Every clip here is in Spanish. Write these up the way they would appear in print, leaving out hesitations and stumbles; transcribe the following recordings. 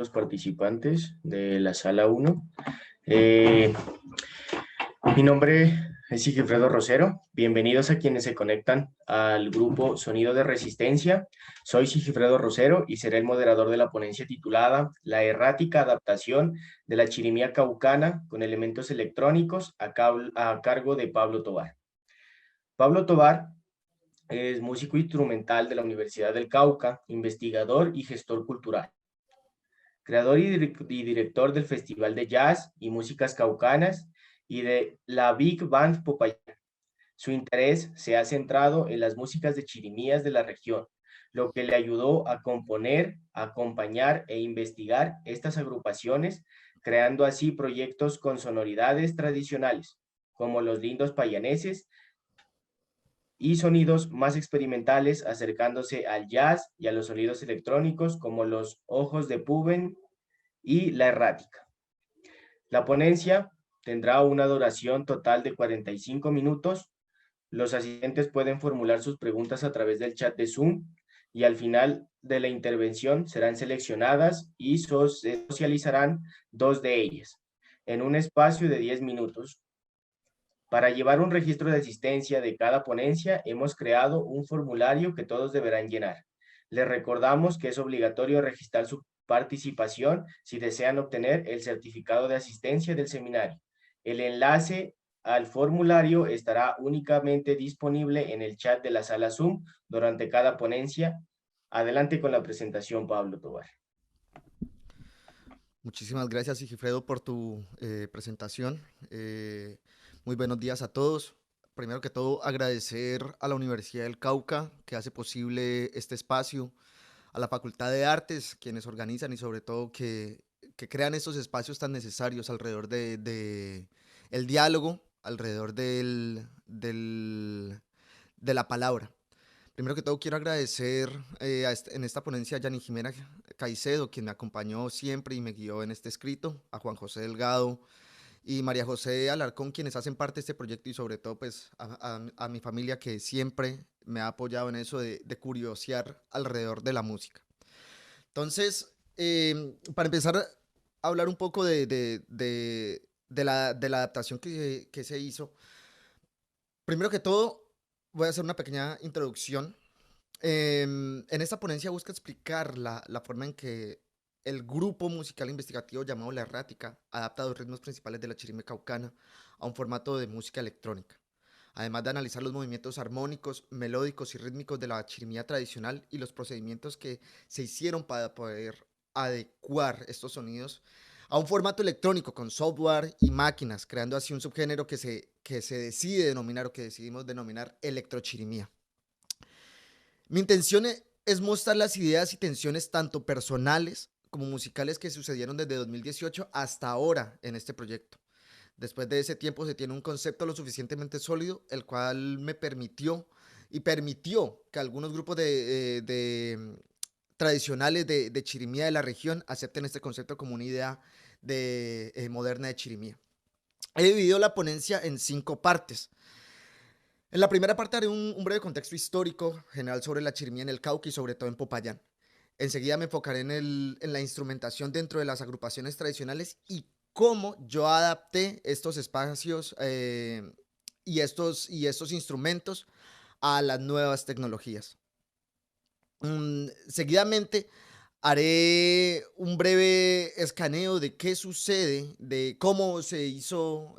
los participantes de la sala 1. Eh, Mi nombre es Sigifredo Rosero. Bienvenidos a quienes se conectan al grupo Sonido de Resistencia. Soy Sigifredo Rosero y seré el moderador de la ponencia titulada La errática adaptación de la chirimía caucana con elementos electrónicos a cargo de Pablo Tovar. Pablo Tovar es músico instrumental de la Universidad del Cauca, investigador y gestor cultural, creador y director del Festival de Jazz y Músicas Caucanas y de la Big Band Popayán. Su interés se ha centrado en las músicas de chirimías de la región, lo que le ayudó a componer, acompañar e investigar estas agrupaciones, creando así proyectos con sonoridades tradicionales, como los lindos payaneses, y sonidos más experimentales, acercándose al jazz y a los sonidos electrónicos, como los ojos de Puben y la errática. La ponencia tendrá una duración total de 45 minutos. Los asistentes pueden formular sus preguntas a través del chat de Zoom y al final de la intervención serán seleccionadas y socializarán dos de ellas en un espacio de 10 minutos. Para llevar un registro de asistencia de cada ponencia, hemos creado un formulario que todos deberán llenar. Les recordamos que es obligatorio registrar su participación si desean obtener el certificado de asistencia del seminario. El enlace al formulario estará únicamente disponible en el chat de la sala Zoom durante cada ponencia. Adelante con la presentación, Pablo Tovar. Muchísimas gracias, Sigifredo, por tu presentación. Muy buenos días a todos. Primero que todo, agradecer a la Universidad del Cauca, que hace posible este espacio, a la Facultad de Artes, quienes organizan y sobre todo que crean estos espacios tan necesarios alrededor de el diálogo, alrededor de la palabra. Primero que todo, quiero agradecer en esta ponencia a Yani Jimena Caicedo, quien me acompañó siempre y me guió en este escrito, a Juan José Delgado y María José Alarcón, quienes hacen parte de este proyecto, y sobre todo pues a mi familia, que siempre me ha apoyado en eso de curiosear alrededor de la música. Entonces, para empezar a hablar un poco de la adaptación que se hizo, primero que todo voy a hacer una pequeña introducción. En esta ponencia busca explicar la forma en que el grupo musical investigativo llamado La Errática adapta los ritmos principales de la chirimía caucana a un formato de música electrónica, además de analizar los movimientos armónicos, melódicos y rítmicos de la chirimía tradicional y los procedimientos que se hicieron para poder adecuar estos sonidos a un formato electrónico con software y máquinas, creando así un subgénero que se decide denominar, o que decidimos denominar, electrochirimía. Mi intención es mostrar las ideas y tensiones tanto personales como musicales que sucedieron desde 2018 hasta ahora en este proyecto. Después de ese tiempo se tiene un concepto lo suficientemente sólido, el cual me permitió que algunos grupos tradicionales de chirimía de la región acepten este concepto como una idea moderna de chirimía. He dividido la ponencia en 5 partes. En la primera parte haré un breve contexto histórico general sobre la chirimía en el Cauca y sobre todo en Popayán. Enseguida me enfocaré en la instrumentación dentro de las agrupaciones tradicionales y cómo yo adapté estos espacios y estos instrumentos a las nuevas tecnologías. Seguidamente haré un breve escaneo de qué sucede, de cómo se hizo,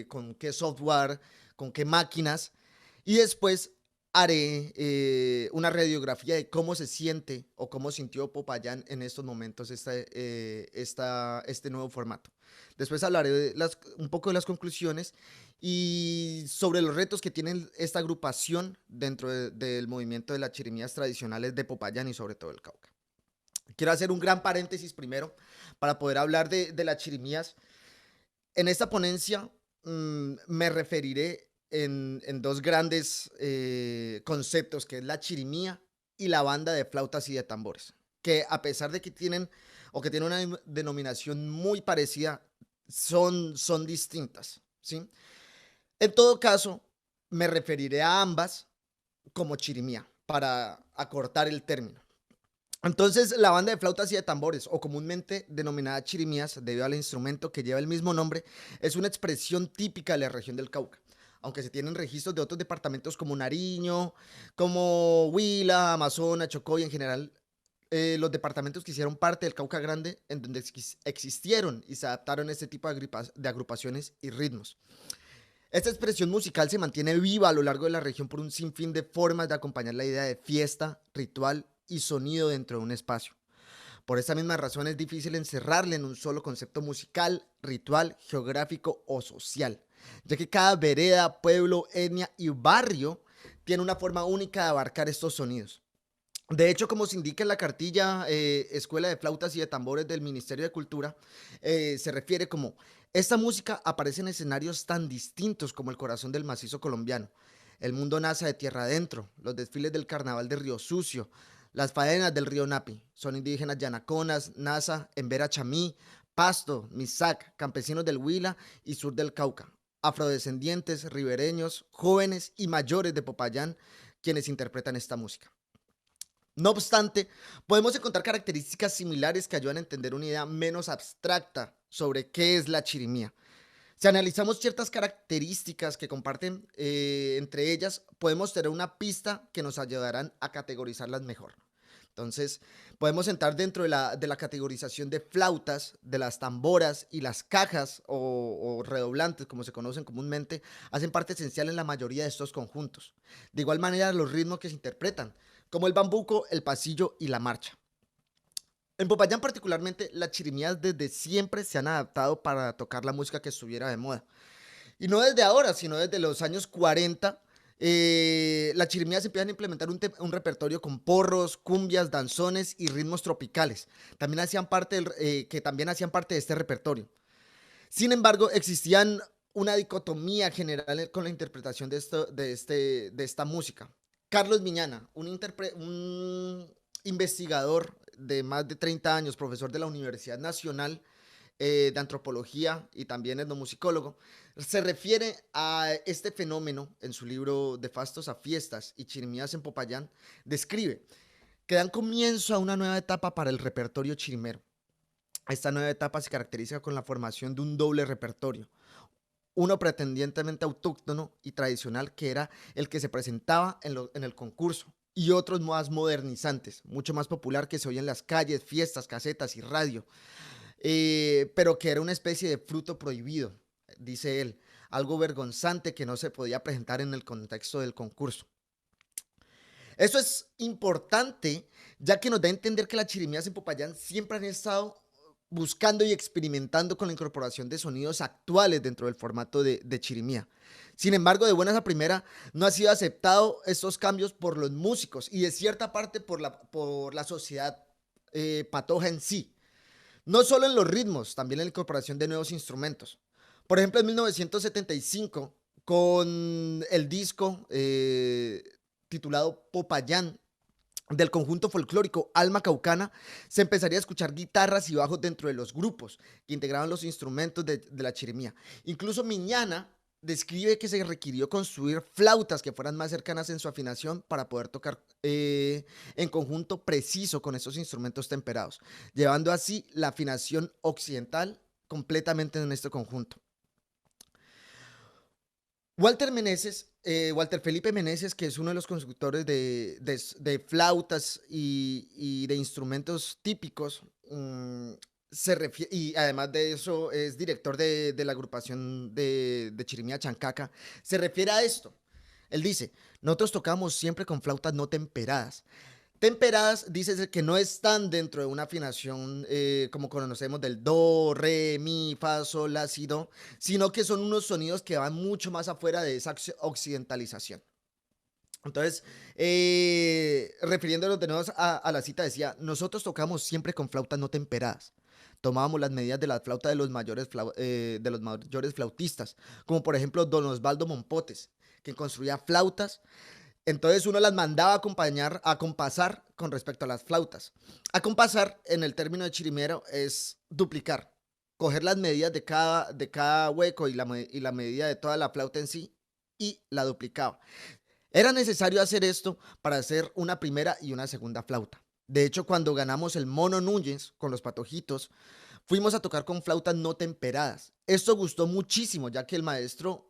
con qué software, con qué máquinas, y después haré una radiografía de cómo se siente o cómo sintió Popayán en estos momentos este nuevo formato. Después hablaré un poco de las conclusiones y sobre los retos que tiene esta agrupación dentro del movimiento de las chirimías tradicionales de Popayán y sobre todo el Cauca. Quiero hacer un gran paréntesis primero para poder hablar de las chirimías. En esta ponencia me referiré en 2 grandes conceptos, que es la chirimía y la banda de flautas y de tambores, que a pesar de que tienen una denominación muy parecida, son distintas, ¿sí? En todo caso, me referiré a ambas como chirimía para acortar el término. Entonces, la banda de flautas y de tambores, o comúnmente denominada chirimías, debido al instrumento que lleva el mismo nombre, es una expresión típica de la región del Cauca. Aunque se tienen registros de otros departamentos como Nariño, como Huila, Amazonas, Chocó y en general los departamentos que hicieron parte del Cauca Grande, en donde existieron y se adaptaron a este tipo de, de agrupaciones y ritmos. Esta expresión musical se mantiene viva a lo largo de la región por un sinfín de formas de acompañar la idea de fiesta, ritual y sonido dentro de un espacio. Por esta misma razón es difícil encerrarle en un solo concepto musical, ritual, geográfico o social, ya que cada vereda, pueblo, etnia y barrio tiene una forma única de abarcar estos sonidos. De hecho, como se indica en la cartilla Escuela de Flautas y de Tambores del Ministerio de Cultura, se refiere como, esta música aparece en escenarios tan distintos como el corazón del macizo colombiano. El mundo nace de tierra adentro, los desfiles del carnaval de Río Sucio, las faenas del río Napi, son indígenas yanaconas, Nasa, Embera Chamí, Pasto, Misac, campesinos del Huila y sur del Cauca, afrodescendientes, ribereños, jóvenes y mayores de Popayán, quienes interpretan esta música. No obstante, podemos encontrar características similares que ayudan a entender una idea menos abstracta sobre qué es la chirimía. Si analizamos ciertas características que comparten entre ellas, podemos tener una pista que nos ayudarán a categorizarlas mejor. Entonces, podemos entrar dentro de la categorización de flautas, de las tamboras y las cajas o redoblantes, como se conocen comúnmente, hacen parte esencial en la mayoría de estos conjuntos. De igual manera, los ritmos que se interpretan, como el bambuco, el pasillo y la marcha. En Popayán particularmente, las chirimías desde siempre se han adaptado para tocar la música que estuviera de moda. Y no desde ahora, sino desde los años 40, las chirimías empiezan a implementar un repertorio con porros, cumbias, danzones y ritmos tropicales. También hacían parte que también hacían parte de este repertorio. Sin embargo, existían una dicotomía general con la interpretación de esta música. Carlos Miñana, un investigador de más de 30 años, profesor de la Universidad Nacional de Antropología y también etnomusicólogo, se refiere a este fenómeno en su libro De Fastos a Fiestas y Chirimías en Popayán. Describe que dan comienzo a una nueva etapa para el repertorio chirimero. Esta nueva etapa se caracteriza con la formación de un doble repertorio, uno pretendientemente autóctono y tradicional, que era el que se presentaba en el concurso, y otros más modernizantes, mucho más popular, que se oye en las calles, fiestas, casetas y radio, pero que era una especie de fruto prohibido, dice él, algo vergonzante que no se podía presentar en el contexto del concurso. Esto es importante, ya que nos da a entender que las chirimías en Popayán siempre han estado buscando y experimentando con la incorporación de sonidos actuales dentro del formato de chirimía. Sin embargo, de buenas a primera, no ha sido aceptado estos cambios por los músicos y de cierta parte por la sociedad patoja en sí. No solo en los ritmos, también en la incorporación de nuevos instrumentos. Por ejemplo, en 1975, con el disco titulado Popayán, del conjunto folclórico Alma Caucana, se empezaría a escuchar guitarras y bajos dentro de los grupos que integraban los instrumentos de la chirimía. Incluso Miñana describe que se requirió construir flautas que fueran más cercanas en su afinación para poder tocar en conjunto preciso con esos instrumentos temperados, llevando así la afinación occidental completamente en este conjunto. Walter Felipe Meneses, que es uno de los constructores de flautas y de instrumentos típicos, y además de eso es director de la agrupación de Chirimía Chancaca, se refiere a esto. Él dice, nosotros tocamos siempre con flautas no temperadas. Temperadas, dice que no están dentro de una afinación como conocemos del do, re, mi, fa, sol, la, si, do, sino que son unos sonidos que van mucho más afuera de esa occidentalización. Entonces, refiriéndonos de nuevo a la cita, decía, nosotros tocamos siempre con flautas no temperadas. Tomábamos las medidas de la flauta de los mayores flautistas, como por ejemplo don Osvaldo Mompotes, que construía flautas. Entonces uno las mandaba a acompañar, a compasar con respecto a las flautas. A compasar, en el término de chirimero, es duplicar, coger las medidas de cada hueco y la medida de toda la flauta en sí y la duplicaba. Era necesario hacer esto para hacer una primera y una segunda flauta. De hecho, cuando ganamos el Mono Núñez con los Patojitos, fuimos a tocar con flautas no temperadas. Esto gustó muchísimo, ya que el maestro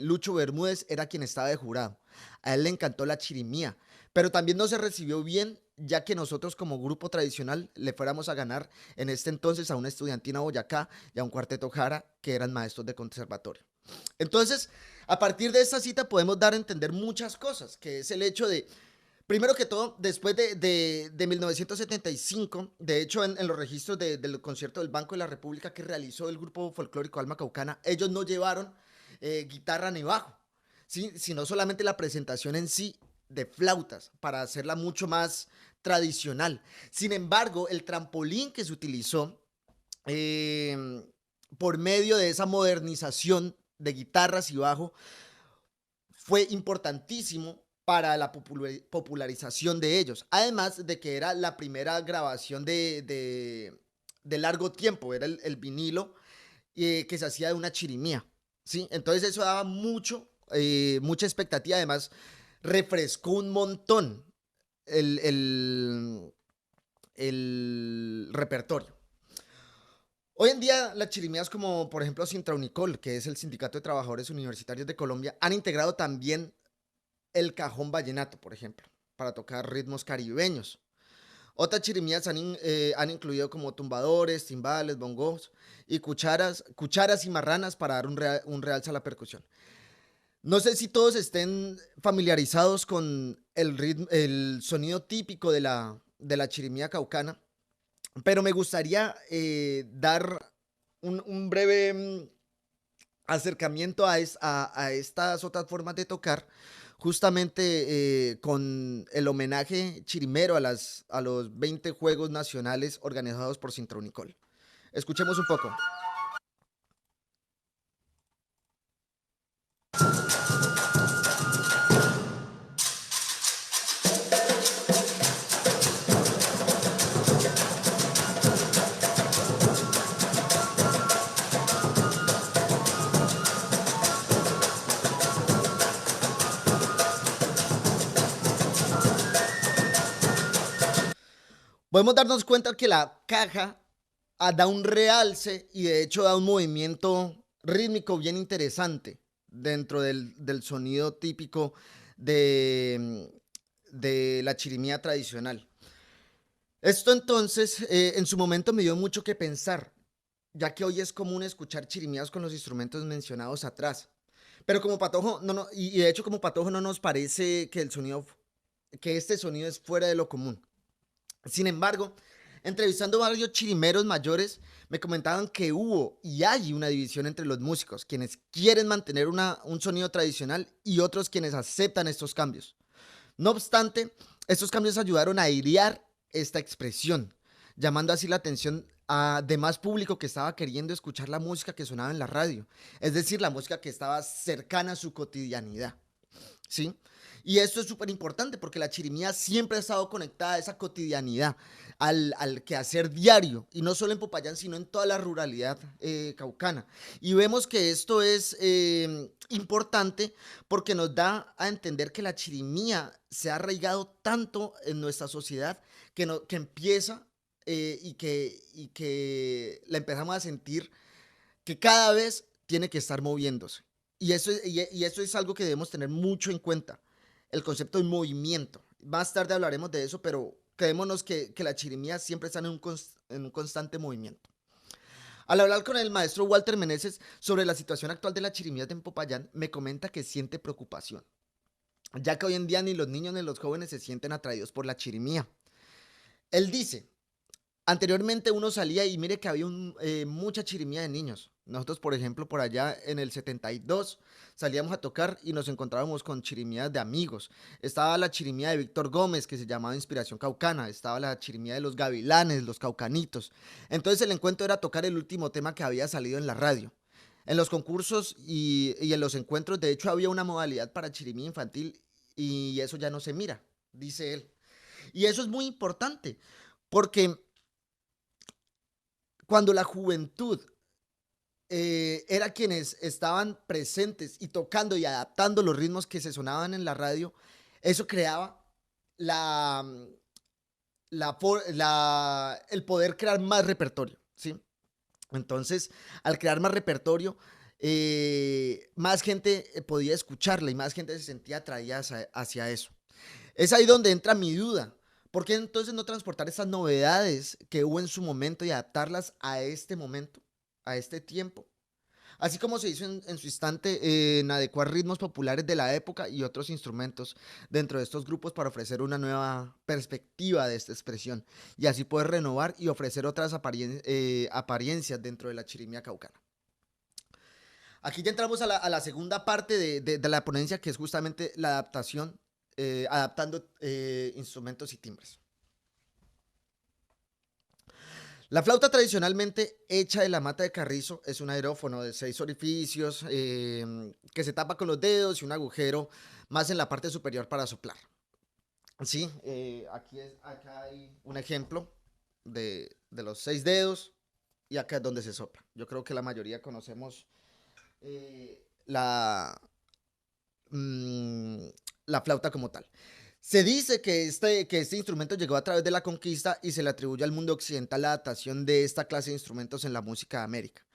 Lucho Bermúdez era quien estaba de jurado. A él le encantó la chirimía, pero también no se recibió bien, ya que nosotros como grupo tradicional le fuéramos a ganar en este entonces a una estudiantina Boyacá y a un cuarteto Jara, que eran maestros de conservatorio. Entonces, a partir de esta cita podemos dar a entender muchas cosas, que es el hecho de, primero que todo, después de 1975, de hecho, en los registros del concierto del Banco de la República que realizó el grupo folclórico Alma Caucana, ellos no llevaron guitarra ni bajo, ¿sí? Sino solamente la presentación en sí de flautas para hacerla mucho más tradicional. Sin embargo, el trampolín que se utilizó eh, por medio de esa modernización de guitarras y bajo fue importantísimo para la popularización de ellos. Además de que era la primera grabación de largo tiempo, era el vinilo que se hacía de una chirimía, ¿sí? Entonces eso daba mucha expectativa, además refrescó un montón el, el, el repertorio. Hoy en día, las chirimías como, por ejemplo, Sintraunicol, que es el Sindicato de Trabajadores Universitarios de Colombia, han integrado también el cajón vallenato, por ejemplo, para tocar ritmos caribeños. Otras chirimías han incluido como tumbadores, timbales, bongos y cucharas y marranas para dar un realce a la percusión. No sé si todos estén familiarizados con el sonido típico de la chirimía caucana, pero me gustaría dar un breve acercamiento a estas otras formas de tocar, justamente con el homenaje chirimero a los 20 Juegos Nacionales organizados por Sintronicol. Escuchemos un poco. Podemos darnos cuenta que la caja da un realce y de hecho da un movimiento rítmico bien interesante dentro del sonido típico de la chirimía tradicional. Esto entonces en su momento me dio mucho que pensar, ya que hoy es común escuchar chirimías con los instrumentos mencionados atrás. Pero como patojo, y de hecho como patojo no nos parece que este sonido es fuera de lo común. Sin embargo, entrevistando a varios chirimeros mayores, me comentaban que hubo y hay una división entre los músicos, quienes quieren mantener un sonido tradicional y otros quienes aceptan estos cambios. No obstante, estos cambios ayudaron a airear esta expresión, llamando así la atención a demás público que estaba queriendo escuchar la música que sonaba en la radio, es decir, la música que estaba cercana a su cotidianidad. ¿Sí? Y esto es súper importante porque la chirimía siempre ha estado conectada a esa cotidianidad, al quehacer diario, y no solo en Popayán, sino en toda la ruralidad caucana. Y vemos que esto es importante porque nos da a entender que la chirimía se ha arraigado tanto en nuestra sociedad que empieza y que la empezamos a sentir que cada vez tiene que estar moviéndose. Y eso es algo que debemos tener mucho en cuenta, el concepto de movimiento. Más tarde hablaremos de eso, pero quedémonos que la chirimía siempre está en un constante movimiento. Al hablar con el maestro Walter Meneses sobre la situación actual de la chirimía de Popayán, me comenta que siente preocupación, ya que hoy en día ni los niños ni los jóvenes se sienten atraídos por la chirimía. Él dice: anteriormente uno salía y mire que había mucha chirimía de niños. Nosotros, por ejemplo, por allá en el 72 salíamos a tocar y nos encontrábamos con chirimías de amigos. Estaba la chirimía de Víctor Gómez, que se llamaba Inspiración Caucana. Estaba la chirimía de los Gavilanes, los Caucanitos. Entonces el encuentro era tocar el último tema que había salido en la radio. En los concursos y en los encuentros, de hecho, había una modalidad para chirimía infantil y eso ya no se mira, dice él. Y eso es muy importante porque cuando la juventud era quienes estaban presentes y tocando y adaptando los ritmos que se sonaban en la radio, eso creaba la, el poder crear más repertorio, ¿sí? Entonces, al crear más repertorio, más gente podía escucharla y más gente se sentía atraída hacia eso. Es ahí donde entra mi duda. ¿Por qué entonces no transportar esas novedades que hubo en su momento y adaptarlas a este momento, a este tiempo? Así como se hizo en su instante en adecuar ritmos populares de la época y otros instrumentos dentro de estos grupos para ofrecer una nueva perspectiva de esta expresión y así poder renovar y ofrecer otras apariencias dentro de la chirimía caucana. Aquí ya entramos a la segunda parte de la ponencia, que es justamente la adaptación, adaptando instrumentos y timbres. La flauta tradicionalmente hecha de la mata de carrizo es un aerófono de 6 orificios que se tapa con los dedos y un agujero más en la parte superior para soplar. Sí, acá hay un ejemplo de los 6 dedos y acá es donde se sopla. Yo creo que la mayoría conocemos la, mm, la flauta como tal. Se dice que este instrumento llegó a través de la conquista y se le atribuye al mundo occidental la adaptación de esta clase de instrumentos en la música de América.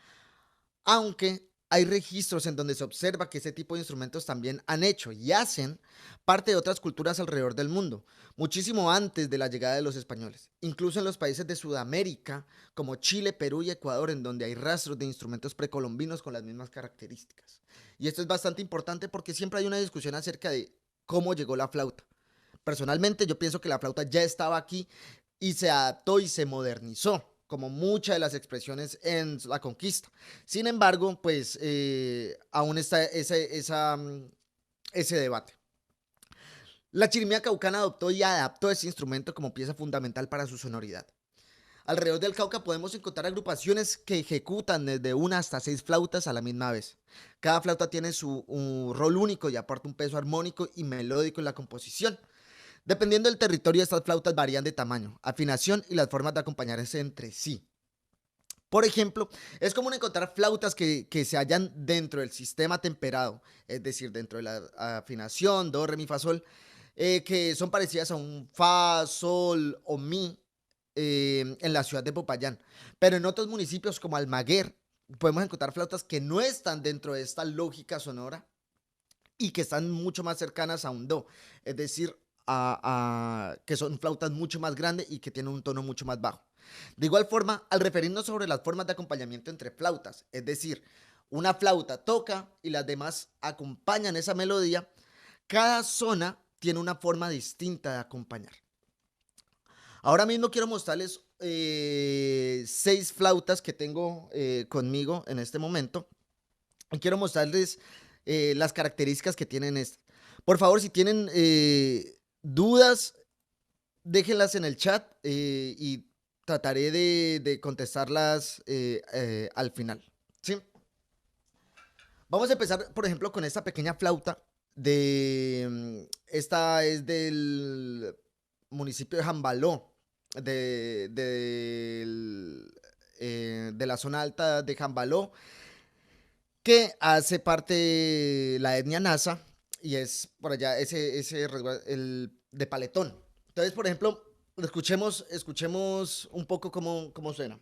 Aunque hay registros en donde se observa que ese tipo de instrumentos también han hecho y hacen parte de otras culturas alrededor del mundo, muchísimo antes de la llegada de los españoles, incluso en los países de Sudamérica, como Chile, Perú y Ecuador, en donde hay rastros de instrumentos precolombinos con las mismas características. Y esto es bastante importante porque siempre hay una discusión acerca de cómo llegó la flauta. Personalmente, yo pienso que la flauta ya estaba aquí y se adaptó y se modernizó, como muchas de las expresiones en la conquista. Sin embargo, pues aún está ese debate. La chirimía caucana adoptó y adaptó ese instrumento como pieza fundamental para su sonoridad. Alrededor del Cauca podemos encontrar agrupaciones que ejecutan desde una hasta 6 flautas a la misma vez. Cada flauta tiene un rol único y aporta un peso armónico y melódico en la composición. Dependiendo del territorio, estas flautas varían de tamaño, afinación y las formas de acompañarse entre sí. Por ejemplo, es común encontrar flautas que se hallan dentro del sistema temperado, es decir, dentro de la afinación, do, re, mi, fa, sol, que son parecidas a un fa, sol o mi en la ciudad de Popayán. Pero en otros municipios como Almaguer podemos encontrar flautas que no están dentro de esta lógica sonora y que están mucho más cercanas a un do, es decir, que son flautas mucho más grandes y que tienen un tono mucho más bajo. De igual forma, al referirnos sobre las formas de acompañamiento entre flautas, es decir, una flauta toca y las demás acompañan esa melodía, cada zona tiene una forma distinta de acompañar. Ahora mismo quiero mostrarles 6 flautas que tengo conmigo en este momento y quiero mostrarles las características que tienen estas. Por favor, si tienen dudas, déjenlas en el chat y trataré de contestarlas al final. ¿Sí? Vamos a empezar, por ejemplo, con esta pequeña flauta. Esta es del municipio de Jambaló, de la zona alta de Jambaló, que hace parte de la etnia Nasa y es por allá el de Paletón. Entonces, por ejemplo, escuchemos un poco cómo suena.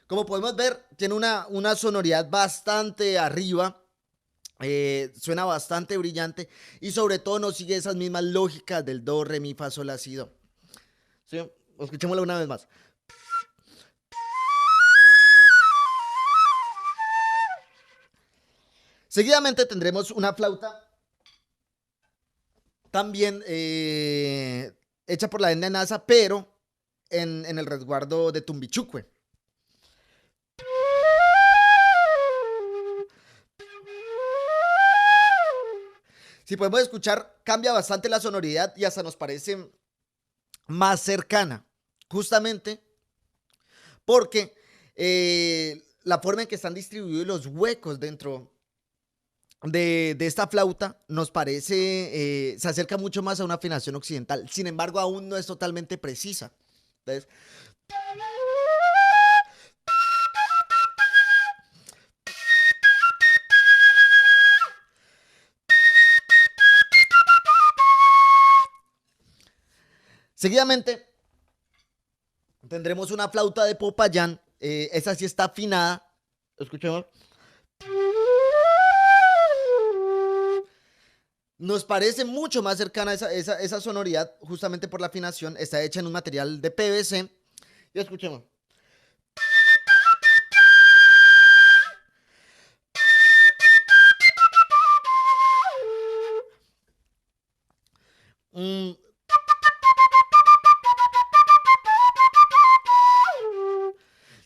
Como podemos ver, tiene una sonoridad bastante arriba. Suena bastante brillante y sobre todo no sigue esas mismas lógicas del do, re, mi, fa, sol, la, si, do. ¿Sí? Escuchémoslo una vez más. Seguidamente tendremos una flauta también hecha por la etnia Nasa, pero en el resguardo de Tumbichucue. Si podemos escuchar, cambia bastante la sonoridad y hasta nos parece más cercana, justamente porque la forma en que están distribuidos los huecos dentro de esta flauta nos parece, se acerca mucho más a una afinación occidental. Sin embargo, aún no es totalmente precisa. Entonces, Seguidamente tendremos una flauta de Popayán. Esa sí está afinada. Escuchemos. Nos parece mucho más cercana esa sonoridad, justamente por la afinación. Está hecha en un material de PVC. Y escuchemos.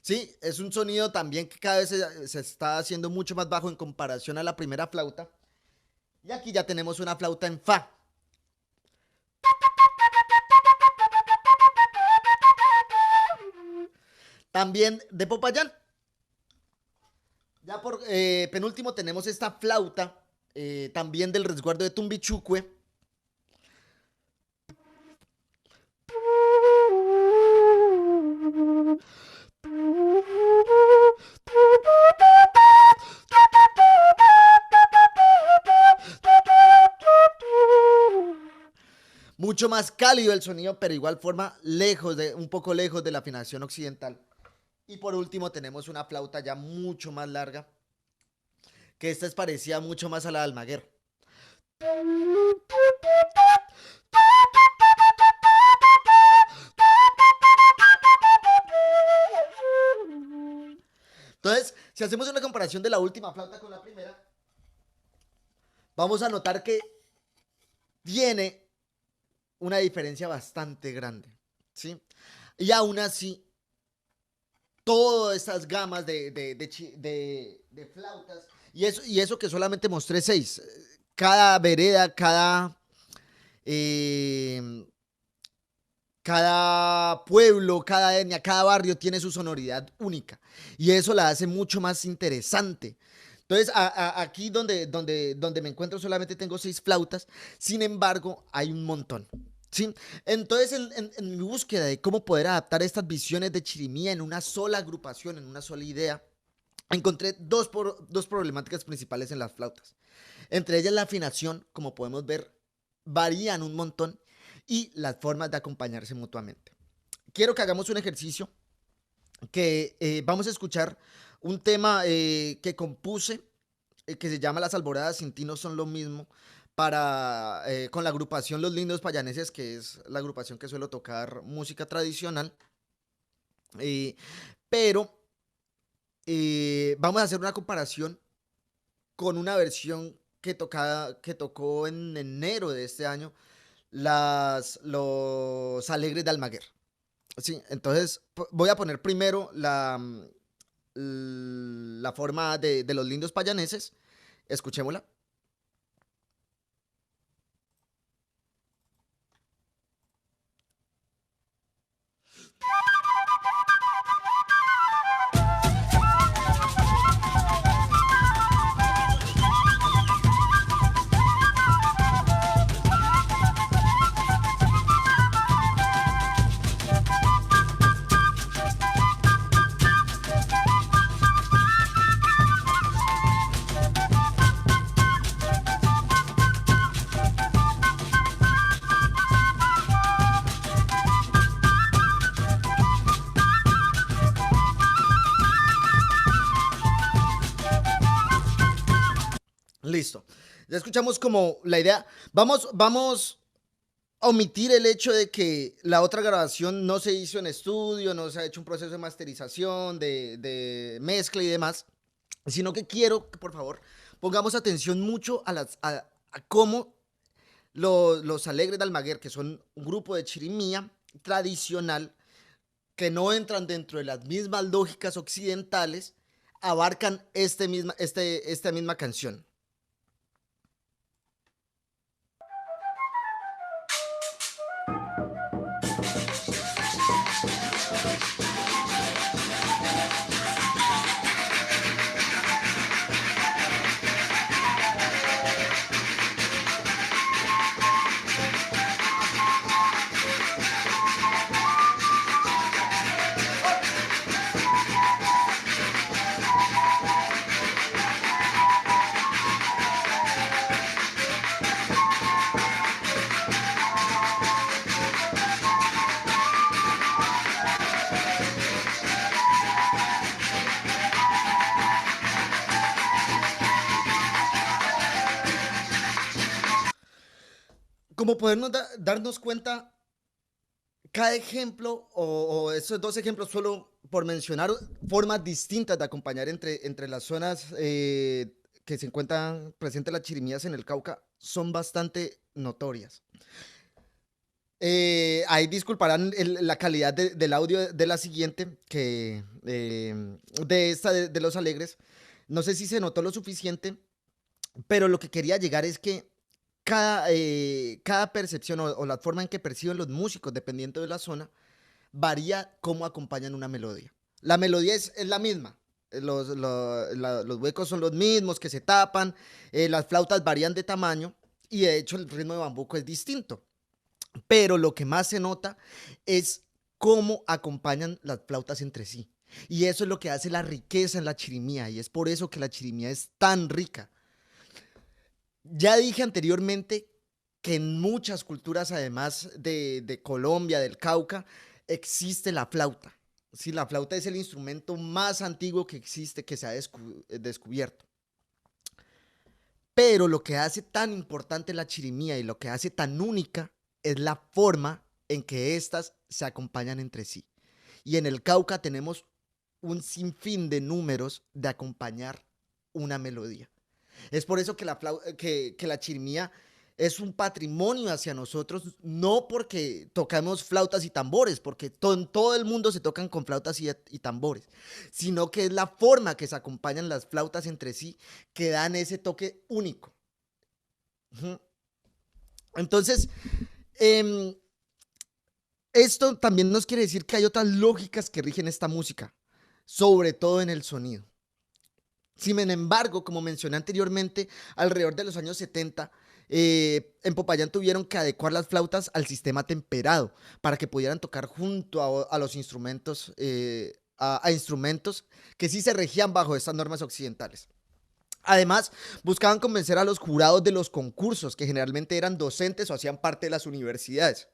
Sí, es un sonido también que cada vez se está haciendo mucho más bajo en comparación a la primera flauta. Y aquí ya tenemos una flauta en fa. También de Popayán. Ya por penúltimo tenemos esta flauta, también del resguardo de Tumbichucue. Mucho más cálido el sonido, pero igual forma un poco lejos de la afinación occidental. Y por último tenemos una flauta ya mucho más larga, que esta es parecida mucho más a la de Almaguer. Entonces, si hacemos una comparación de la última flauta con la primera, vamos a notar que tiene una diferencia bastante grande, ¿sí? Y aún así, todas estas gamas de flautas, y eso que solamente mostré 6, cada vereda, cada pueblo, cada etnia, cada barrio tiene su sonoridad única, y eso la hace mucho más interesante. Entonces, aquí donde me encuentro solamente tengo 6 flautas, sin embargo, hay un montón. ¿Sí? Entonces, en mi búsqueda de cómo poder adaptar estas visiones de Chirimía en una sola agrupación, en una sola idea, encontré dos problemáticas principales en las flautas. Entre ellas la afinación, como podemos ver, varían un montón, y las formas de acompañarse mutuamente. Quiero que hagamos un ejercicio que vamos a escuchar un tema que compuse, que se llama Las alboradas sin ti no son lo mismo, con la agrupación Los Lindos Payaneses, que es la agrupación que suelo tocar música tradicional. Pero vamos a hacer una comparación con una versión que tocó en enero de este año, los Alegres de Almaguer. Sí, entonces voy a poner primero la forma de Los Lindos Payaneses. Escuchémosla. Listo. Ya escuchamos como la idea. Vamos a omitir el hecho de que la otra grabación no se hizo en estudio, no se ha hecho un proceso de masterización, de mezcla y demás, sino que quiero que, por favor, pongamos atención mucho a cómo los Alegres de Almaguer, que son un grupo de chirimía tradicional, que no entran dentro de las mismas lógicas occidentales, abarcan esta misma canción. como podernos darnos cuenta, cada ejemplo o esos dos ejemplos, solo por mencionar formas distintas de acompañar entre las zonas que se encuentran presentes las chirimías en el Cauca, son bastante notorias. Ahí disculparán la calidad del audio de la siguiente, de esta de Los Alegres. No sé si se notó lo suficiente, pero lo que quería llegar es que cada percepción o la forma en que perciben los músicos, dependiendo de la zona, varía cómo acompañan una melodía. La melodía es la misma. Los huecos son los mismos que se tapan, las flautas varían de tamaño y de hecho el ritmo de bambuco es distinto. Pero lo que más se nota es cómo acompañan las flautas entre sí. Y eso es lo que hace la riqueza en la chirimía, y es por eso que la chirimía es tan rica. Ya dije anteriormente que en muchas culturas, además de Colombia, del Cauca, existe la flauta. Sí, la flauta es el instrumento más antiguo que existe, que se ha descubierto. Pero lo que hace tan importante la chirimía y lo que hace tan única es la forma en que éstas se acompañan entre sí. Y en el Cauca tenemos un sinfín de números de acompañar una melodía. Es por eso que la chirimía es un patrimonio hacia nosotros, no porque tocamos flautas y tambores, porque todo el mundo se tocan con flautas y tambores, sino que es la forma que se acompañan las flautas entre sí que dan ese toque único. Entonces, eh, esto también nos quiere decir que hay otras lógicas que rigen esta música, sobre todo en el sonido. Sin embargo, como mencioné anteriormente, alrededor de los años 70, en Popayán tuvieron que adecuar las flautas al sistema temperado para que pudieran tocar junto a los instrumentos, a instrumentos que sí se regían bajo estas normas occidentales. Además, buscaban convencer a los jurados de los concursos, que generalmente eran docentes o hacían parte de las universidades.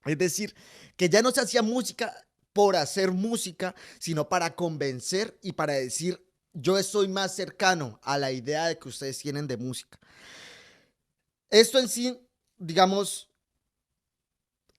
Es decir, que ya no se hacía música por hacer música, sino para convencer y para decir, yo estoy más cercano a la idea de que ustedes tienen de música. Esto en sí, digamos,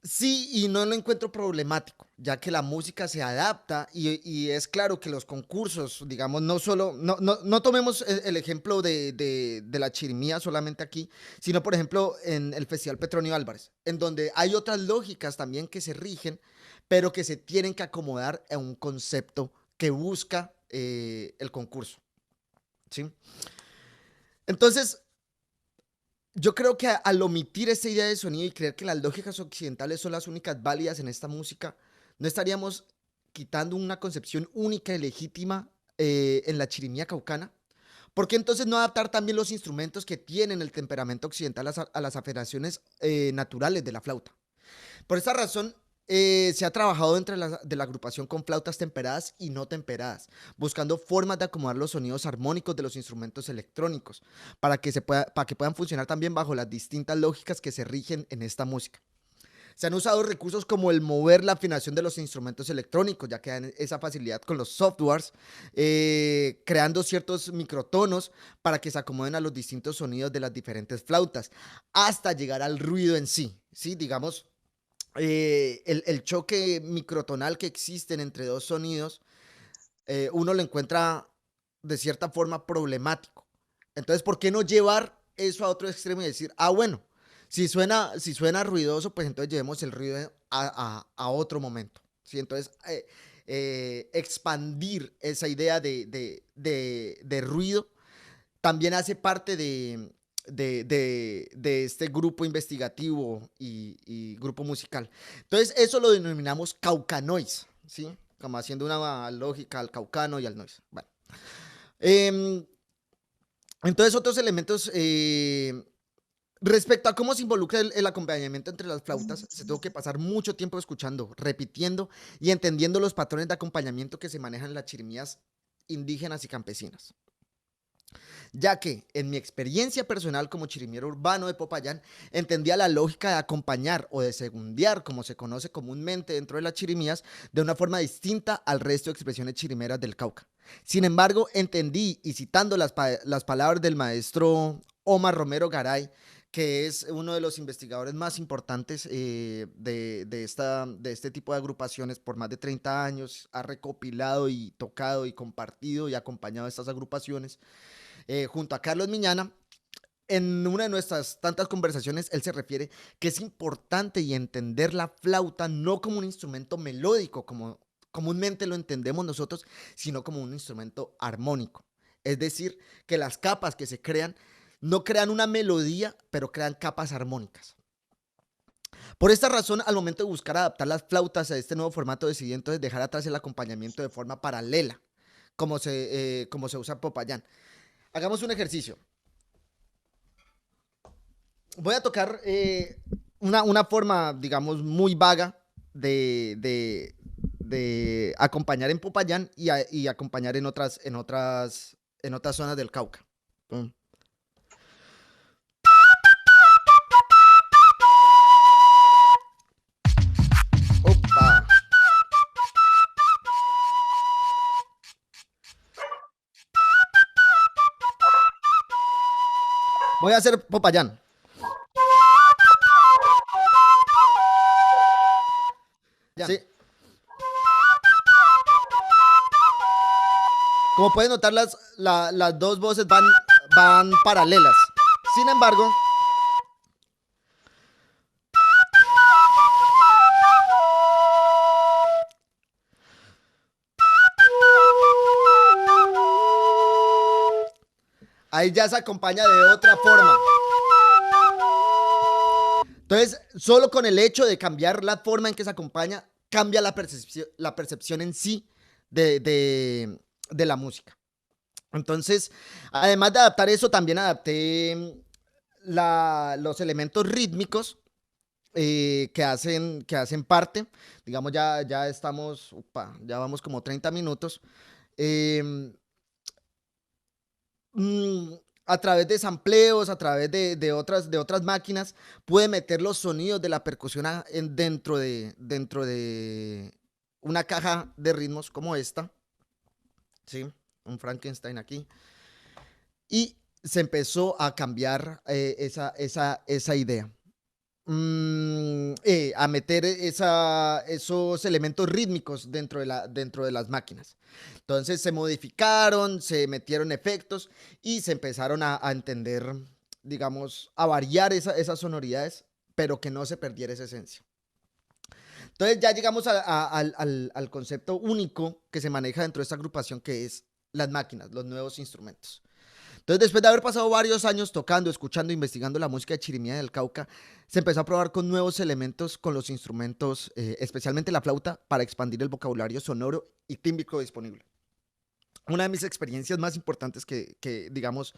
sí y no lo encuentro problemático, ya que la música se adapta y es claro que los concursos, digamos, no tomemos el ejemplo de la chirimía solamente aquí, sino por ejemplo en el Festival Petronio Álvarez, en donde hay otras lógicas también que se rigen, pero que se tienen que acomodar a un concepto que busca el concurso, ¿sí? Entonces, yo creo que al omitir esta idea de sonido y creer que las lógicas occidentales son las únicas válidas en esta música, no estaríamos quitando una concepción única y legítima en la chirimía caucana. ¿Por qué entonces no adaptar también los instrumentos que tienen el temperamento occidental a las afinaciones naturales de la flauta? Por esta razón, se ha trabajado de la agrupación con flautas temperadas y no temperadas, buscando formas de acomodar los sonidos armónicos de los instrumentos electrónicos para que puedan funcionar también bajo las distintas lógicas que se rigen en esta música. Se han usado recursos como el mover la afinación de los instrumentos electrónicos, ya que dan esa facilidad con los softwares, creando ciertos microtonos para que se acomoden a los distintos sonidos de las diferentes flautas, hasta llegar al ruido en sí, ¿sí? Digamos, el choque microtonal que existen entre dos sonidos, uno lo encuentra de cierta forma problemático. Entonces, ¿por qué no llevar eso a otro extremo y decir, bueno, si suena ruidoso, pues entonces llevemos el ruido a otro momento, ¿sí? Entonces, expandir esa idea de ruido también hace parte de este grupo investigativo y grupo musical. Entonces, eso lo denominamos caucanoise, ¿sí? Como haciendo una lógica al caucano y al noise. Bueno. Entonces, otros elementos respecto a cómo se involucra el acompañamiento entre las flautas, se tuvo que pasar mucho tiempo escuchando, repitiendo y entendiendo los patrones de acompañamiento que se manejan en las chirimías indígenas y campesinas. Ya que en mi experiencia personal como chirimiero urbano de Popayán, entendía la lógica de acompañar o de segundear, como se conoce comúnmente dentro de las chirimías, de una forma distinta al resto de expresiones chirimeras del Cauca. Sin embargo, entendí, y citando las palabras del maestro Omar Romero Garay, que es uno de los investigadores más importantes de este tipo de agrupaciones por más de 30 años. Ha recopilado y tocado y compartido y acompañado a estas agrupaciones junto a Carlos Miñana. En una de nuestras tantas conversaciones, él se refiere que es importante y entender la flauta no como un instrumento melódico, como comúnmente lo entendemos nosotros, sino como un instrumento armónico. Es decir, que las capas que se crean no crean una melodía, pero crean capas armónicas. Por esta razón, al momento de buscar adaptar las flautas a este nuevo formato, decidí entonces dejar atrás el acompañamiento de forma paralela, como se usa en Popayán. Hagamos un ejercicio. Voy a tocar una forma, digamos, muy vaga de acompañar en Popayán y acompañar en otras zonas del Cauca. Mm. Opa. Voy a hacer Popayán. Sí. Como pueden notar, las dos voces van paralelas. Sin embargo, ahí ya se acompaña de otra forma. Entonces, solo con el hecho de cambiar la forma en que se acompaña, cambia la percepción en sí de la música. Entonces, además de adaptar eso, también adapté los elementos rítmicos que hacen parte. Digamos, ya estamos, ya vamos como 30 minutos. Eh, mm, a través de sampleos, a través de otras máquinas, puede meter los sonidos de la percusión dentro de una caja de ritmos como esta, ¿sí? Un Frankenstein aquí. Y se empezó a cambiar esa idea. A meter esos elementos rítmicos dentro de las máquinas. Entonces se modificaron, se metieron efectos y se empezaron a entender, digamos, a variar esas sonoridades, pero que no se perdiera esa esencia. Entonces ya llegamos al concepto único que se maneja dentro de esta agrupación, que es las máquinas, los nuevos instrumentos. Entonces, después de haber pasado varios años tocando, escuchando, investigando la música de Chirimía del Cauca, se empezó a probar con nuevos elementos, con los instrumentos, especialmente la flauta, para expandir el vocabulario sonoro y tímbrico disponible. Una de mis experiencias más importantes digamos,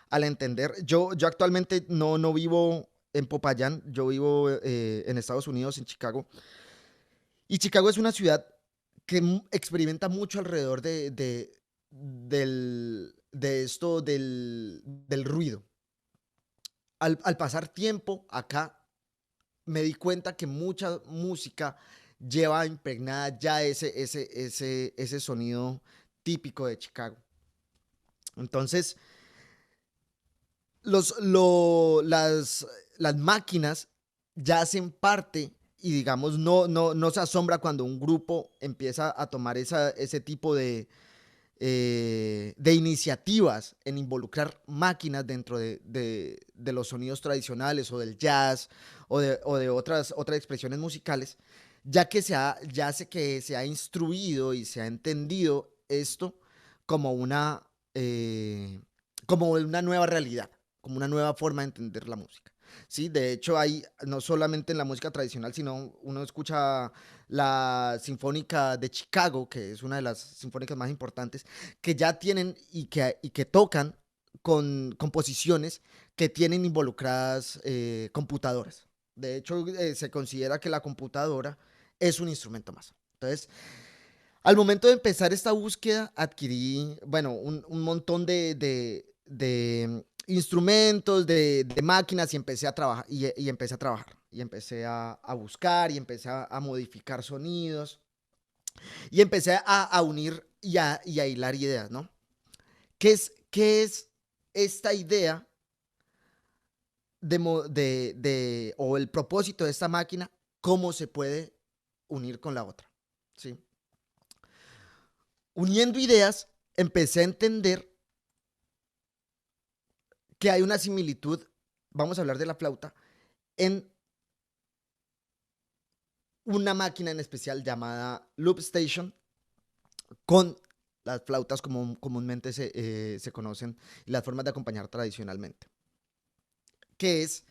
al entender, yo actualmente no vivo en Popayán, yo vivo en Estados Unidos, en Chicago, y Chicago es una ciudad que experimenta mucho alrededor del ruido. Al pasar tiempo acá, me di cuenta que mucha música lleva impregnada ya ese sonido típico de Chicago. Entonces, las máquinas ya hacen parte y, digamos, no se asombra cuando un grupo empieza a tomar ese tipo de iniciativas en involucrar máquinas dentro de los sonidos tradicionales o del jazz o de otras expresiones musicales, ya sé que se ha instruido y se ha entendido esto como como una nueva realidad, como una nueva forma de entender la música. Sí, de hecho, hay no solamente en la música tradicional, sino uno escucha la Sinfónica de Chicago, que es una de las sinfónicas más importantes, que ya tienen y que tocan con composiciones que tienen involucradas computadoras. De hecho, se considera que la computadora es un instrumento más. Entonces, al momento de empezar esta búsqueda, adquirí, bueno, un montón de instrumentos, de máquinas y empecé a trabajar. Y empecé a trabajar. Y empecé a buscar y empecé a modificar sonidos. Y empecé a unir y a hilar ideas, ¿no? ¿Qué es esta idea o el propósito de esta máquina, cómo se puede unir con la otra, ¿sí? Uniendo ideas, empecé a entender que hay una similitud, vamos a hablar de la flauta, en una máquina en especial llamada Loop Station con las flautas como comúnmente se conocen y las formas de acompañar tradicionalmente, que es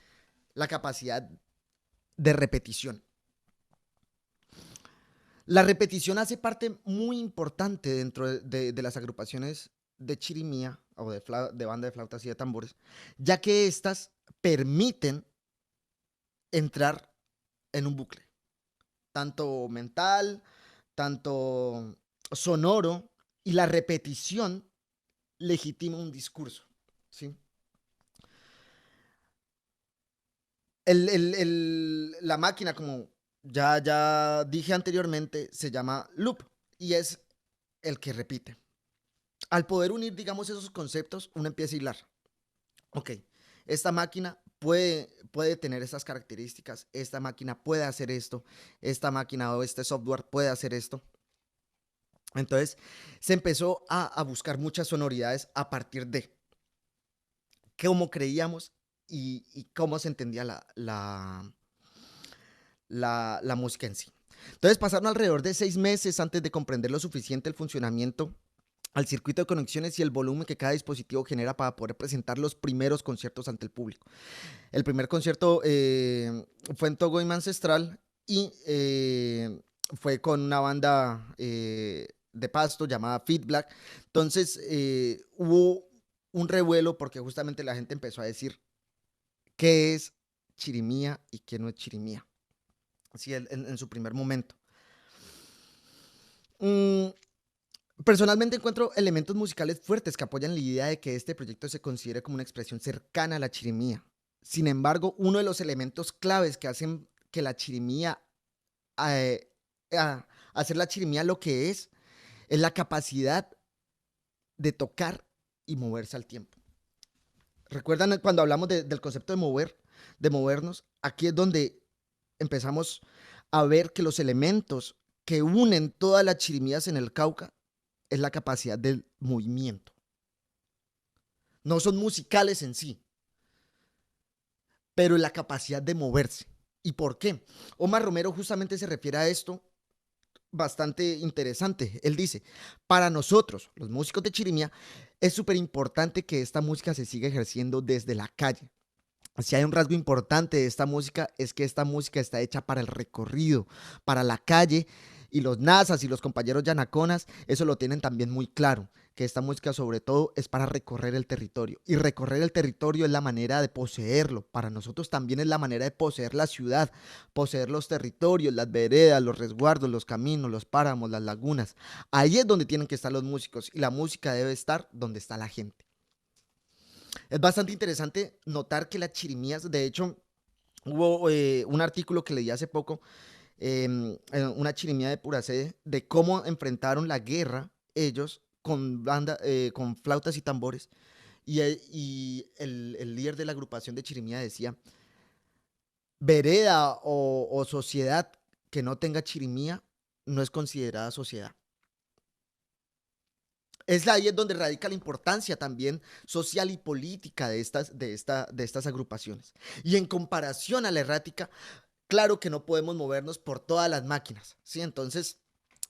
la capacidad de repetición. La repetición hace parte muy importante dentro de las agrupaciones de chirimía o de banda de flautas y de tambores, ya que estas permiten entrar en un bucle, tanto mental, tanto sonoro, y la repetición legitima un discurso, ¿sí? La máquina, como ya dije anteriormente, se llama loop y es el que repite. Al poder unir, digamos, esos conceptos, uno empieza a hilar. Ok, esta máquina puede tener estas características, esta máquina puede hacer esto, esta máquina o este software puede hacer esto. Entonces, se empezó a buscar muchas sonoridades a partir de cómo creíamos y cómo se entendía la música en sí. Entonces, pasaron alrededor de 6 meses antes de comprender lo suficiente el funcionamiento al circuito de conexiones y el volumen que cada dispositivo genera para poder presentar los primeros conciertos ante el público. El primer concierto fue en Togo y Ancestral y fue con una banda de Pasto llamada Feed Black. Entonces hubo un revuelo porque justamente la gente empezó a decir qué es chirimía y qué no es chirimía. Así en su primer momento. Mm, Personalmente encuentro elementos musicales fuertes que apoyan la idea de que este proyecto se considere como una expresión cercana a la chirimía. Sin embargo, uno de los elementos claves que hacen que la chirimía, eh, hacer la chirimía lo que es la capacidad de tocar y moverse al tiempo. ¿Recuerdan cuando hablamos del concepto de movernos? Aquí es donde empezamos a ver que los elementos que unen todas las chirimías en el Cauca es la capacidad del movimiento. No son musicales en sí, pero la capacidad de moverse. ¿Y por qué? Omar Romero justamente se refiere a esto bastante interesante. Él dice, para nosotros, los músicos de chirimía, es súper importante que esta música se siga ejerciendo desde la calle. Si hay un rasgo importante de esta música es que esta música está hecha para el recorrido, para la calle, y los nazas y los compañeros yanaconas eso lo tienen también muy claro, que esta música sobre todo es para recorrer el territorio, y recorrer el territorio es la manera de poseerlo. Para nosotros también es la manera de poseer la ciudad, poseer los territorios, las veredas, los resguardos, los caminos, los páramos, las lagunas. Ahí es donde tienen que estar los músicos, y la música debe estar donde está la gente. Es bastante interesante notar que las chirimías, de hecho, hubo un artículo que leí hace poco, una chirimía de Puracé, de cómo enfrentaron la guerra ellos con flautas y tambores. Y el líder de la agrupación de chirimía decía, vereda o sociedad que no tenga chirimía no es considerada sociedad. Ahí es donde radica la importancia también social y política de estas agrupaciones. Y en comparación a la errática, claro que no podemos movernos por todas las máquinas, ¿sí? Entonces,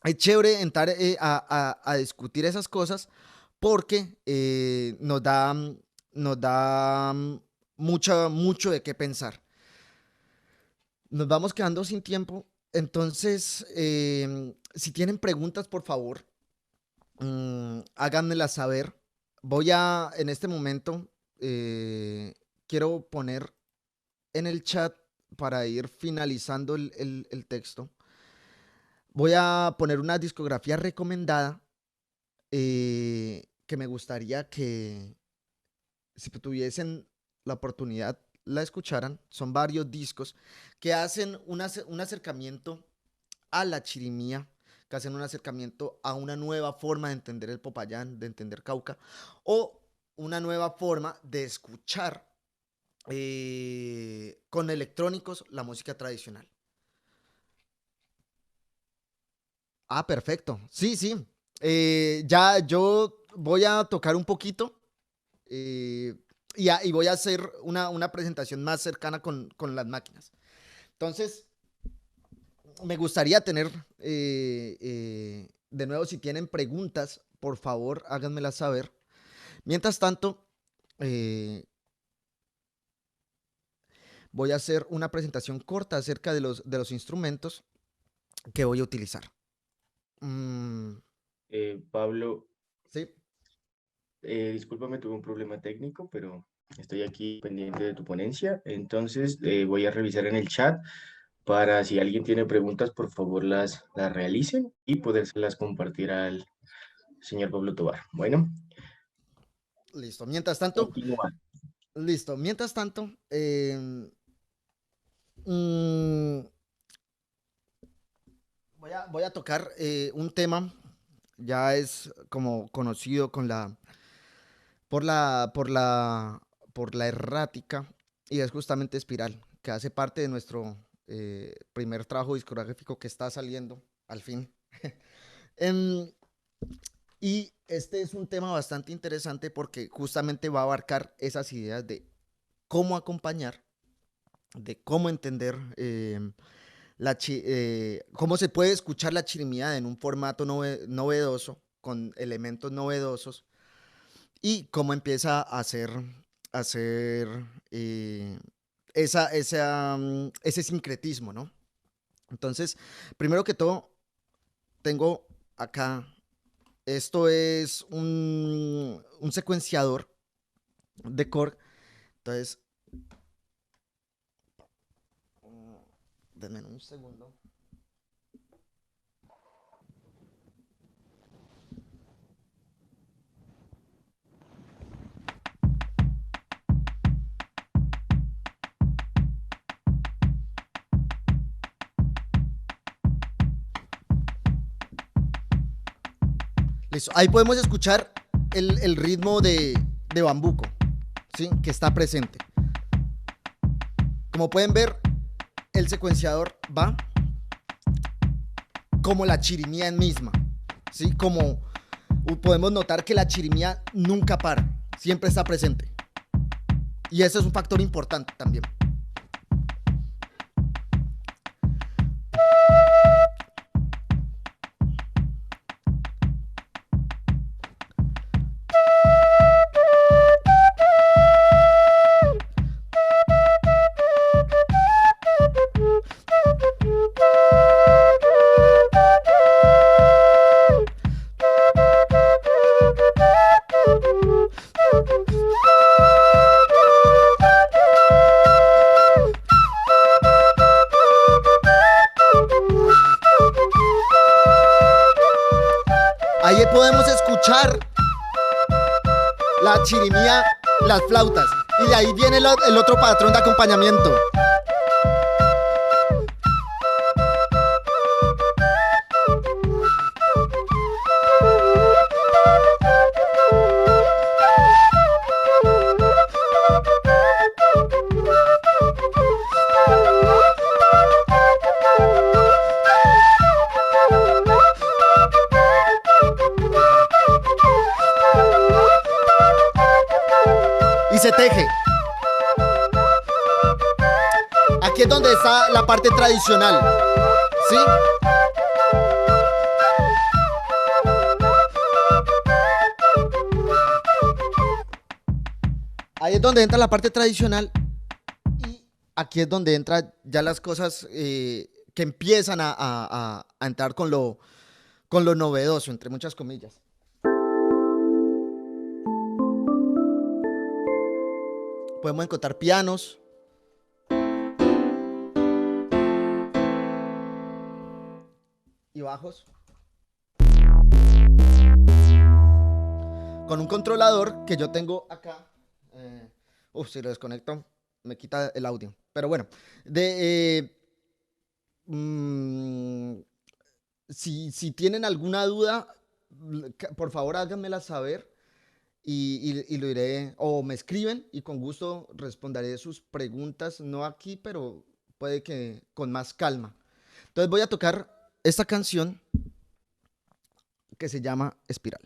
es chévere entrar a discutir esas cosas porque nos da mucho de qué pensar. Nos vamos quedando sin tiempo, entonces, si tienen preguntas, por favor, háganmela saber. En este momento, quiero poner en el chat para ir finalizando el texto. Voy a poner una discografía recomendada que me gustaría que si tuviesen la oportunidad la escucharan. Son varios discos que hacen un acercamiento a la chirimía, que hacen un acercamiento a una nueva forma de entender el Popayán, de entender Cauca, o una nueva forma de escuchar con electrónicos la música tradicional. Ah, perfecto. Sí, sí. Ya yo voy a tocar un poquito eh, y voy a hacer una presentación más cercana con las máquinas. Entonces, me gustaría tener, de nuevo, si tienen preguntas, por favor, háganmelas saber. Mientras tanto, eh, voy a hacer una presentación corta acerca de los instrumentos que voy a utilizar. Mm, Pablo, sí, discúlpame, tuve un problema técnico, pero estoy aquí pendiente de tu ponencia. Entonces, voy a revisar en el chat para si alguien tiene preguntas, por favor las realicen y podérselas compartir al señor Pablo Tobar. Bueno, listo. Mientras tanto, continúa. listo. Mientras tanto, mm, voy a tocar un tema, ya es como conocido por la, por la, por la errática, y es justamente Espiral, que hace parte de nuestro primer trabajo discográfico que está saliendo al fin. Em, y este es un tema bastante interesante porque justamente va a abarcar esas ideas de cómo acompañar, de cómo entender cómo se puede escuchar la chirimía en un formato novedoso, con elementos novedosos, y cómo empieza a hacer eh, ese sincretismo, ¿no? Entonces, primero que todo, tengo acá, esto es un secuenciador de Korg. Entonces, denme un segundo. Listo. Ahí podemos escuchar el ritmo de bambuco, ¿sí? Que está presente. Como pueden ver, el secuenciador va como la chirimía en misma, ¿sí? Como podemos notar que la chirimía nunca para, siempre está presente. Y ese es un factor importante también. Ahí podemos escuchar la chirimía, las flautas. Y de ahí viene el otro patrón de acompañamiento. Y se teje. Aquí es donde está la parte tradicional, ¿sí? Ahí es donde entra la parte tradicional y aquí es donde entran ya las cosas que empiezan a entrar con lo novedoso, entre muchas comillas. Podemos encontrar pianos, y bajos, con un controlador que yo tengo acá. Si lo desconecto, me quita el audio. Pero bueno, mm, si tienen alguna duda, por favor háganmela saber. y lo iré, o me escriben y con gusto responderé sus preguntas, no aquí, pero puede que con más calma. Entonces voy a tocar esta canción que se llama Espiral.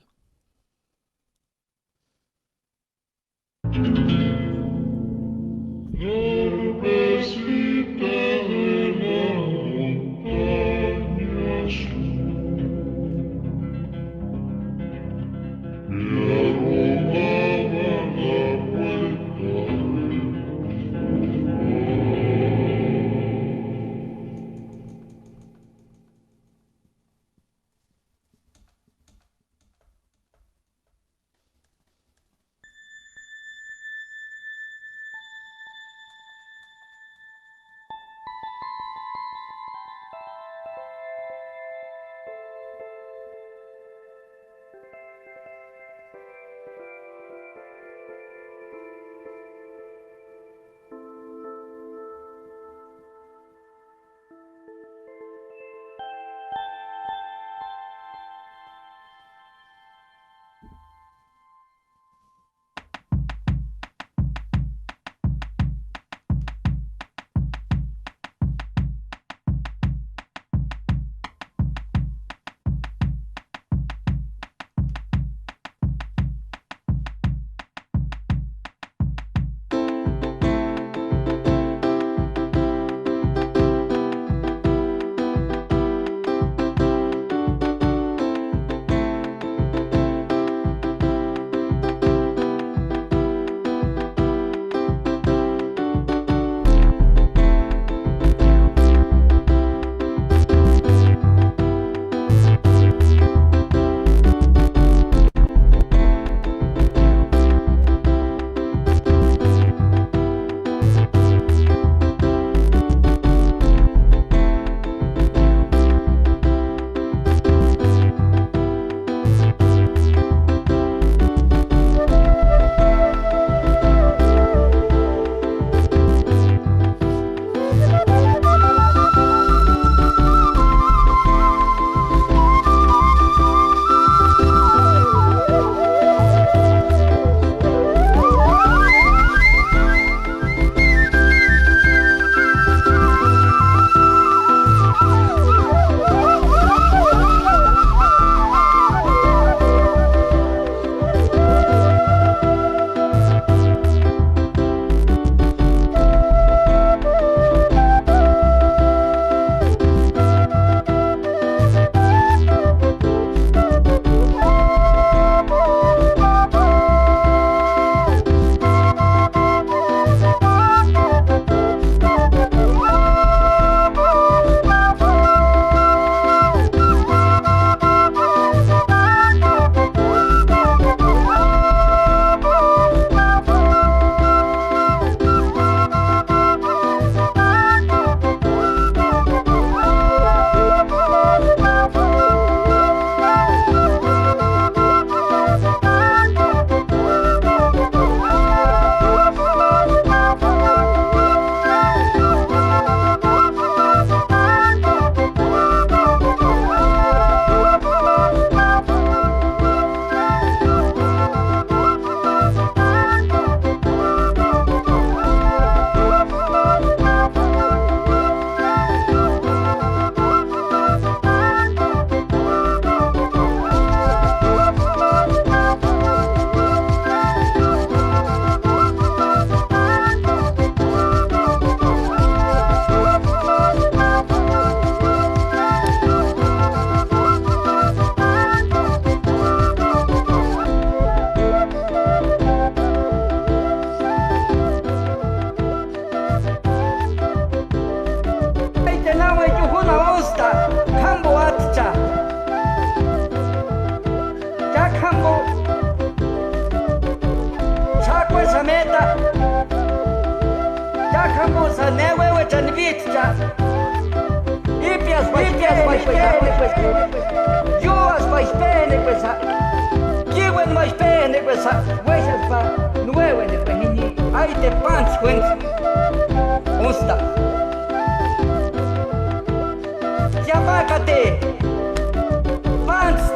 Pants,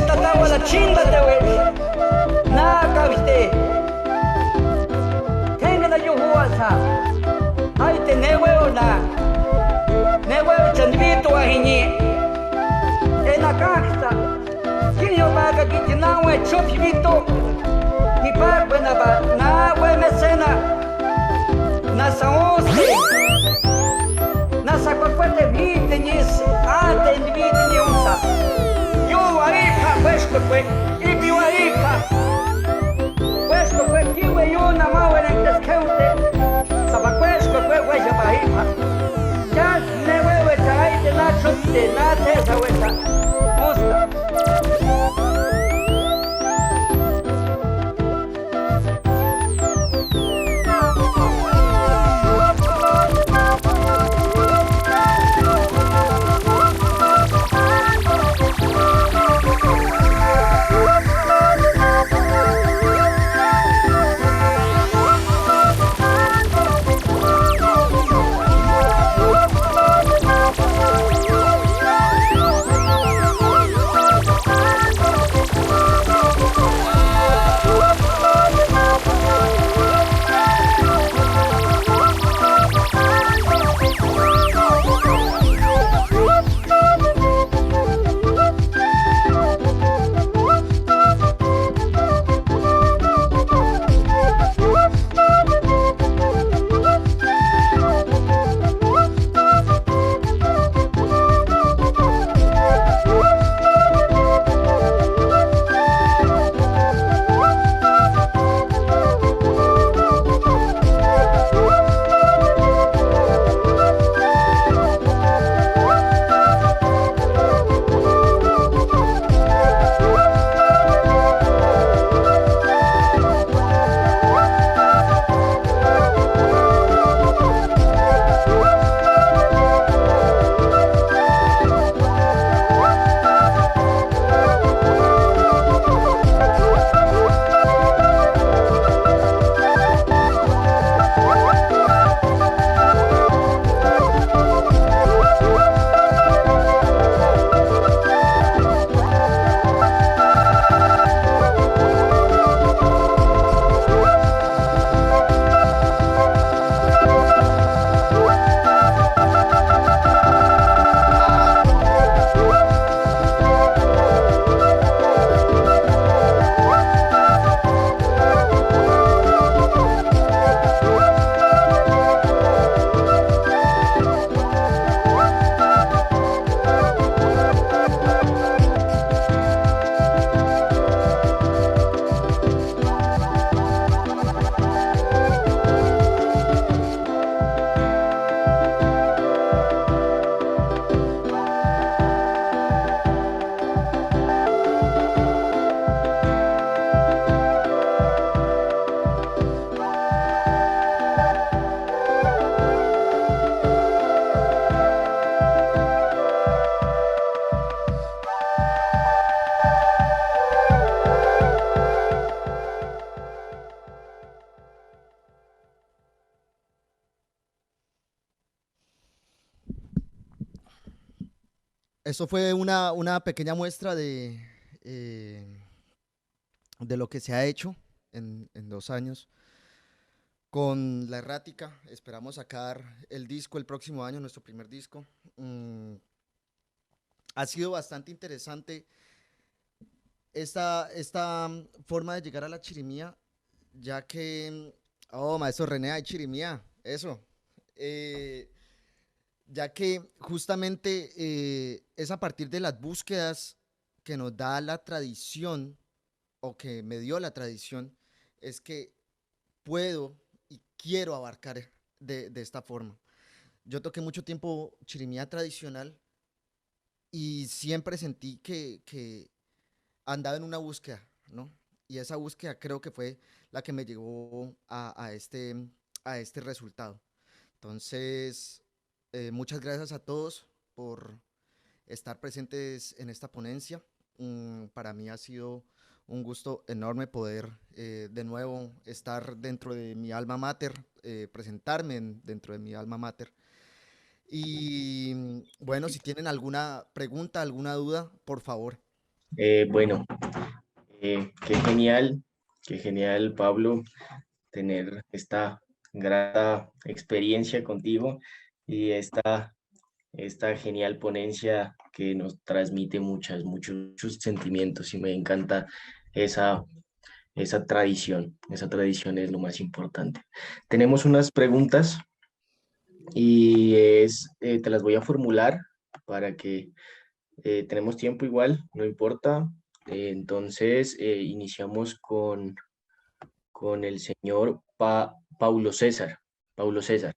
esta tawa la chinda te we na kaviste tenga na yo huasa ay te newe chandvito ahini ena kaksta kinyo baga kitinawe chopivito ni parwe na ba na we mesena na saonse nasa kwakwete vite nis ate vite ni unsa yo aipa questo que ibi aipa questo que kiwe yo na mawe na deskeute saba questo que weja baipa jas ne wewe tai de na chute na tesa weta musta Eso fue una pequeña muestra de lo que se ha hecho en 2 años con La Errática. Esperamos sacar el disco el próximo año, nuestro primer disco. Ha sido bastante interesante esta forma de llegar a la chirimía, ya que, oh, maestro René, hay chirimía, eso. Ya que justamente es a partir de las búsquedas que nos da la tradición, o que me dio la tradición, es que puedo y quiero abarcar de esta forma. Yo toqué mucho tiempo chirimía tradicional y siempre sentí que andaba en una búsqueda, ¿no? Y esa búsqueda creo que fue la que me llevó a este resultado. Entonces, muchas gracias a todos por estar presentes en esta ponencia. Para mí ha sido un gusto enorme poder de nuevo estar dentro de mi alma mater, presentarme dentro de mi alma mater. Y bueno, si tienen alguna pregunta, alguna duda, por favor. Bueno, qué genial, Pablo, tener esta grata experiencia contigo y esta genial ponencia que nos transmite muchos sentimientos y me encanta esa, esa tradición es lo más importante. Tenemos unas preguntas y te las voy a formular para que tenemos tiempo igual, no importa. Entonces, iniciamos con el señor Paulo César. Paulo César.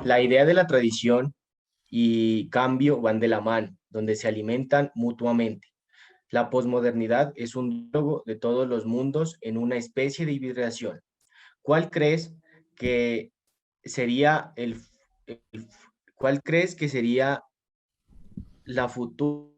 La idea de la tradición y cambio van de la mano, donde se alimentan mutuamente. La posmodernidad es un diálogo de todos los mundos en una especie de hibridación. ¿Cuál crees que sería el- cuál crees que sería la futura?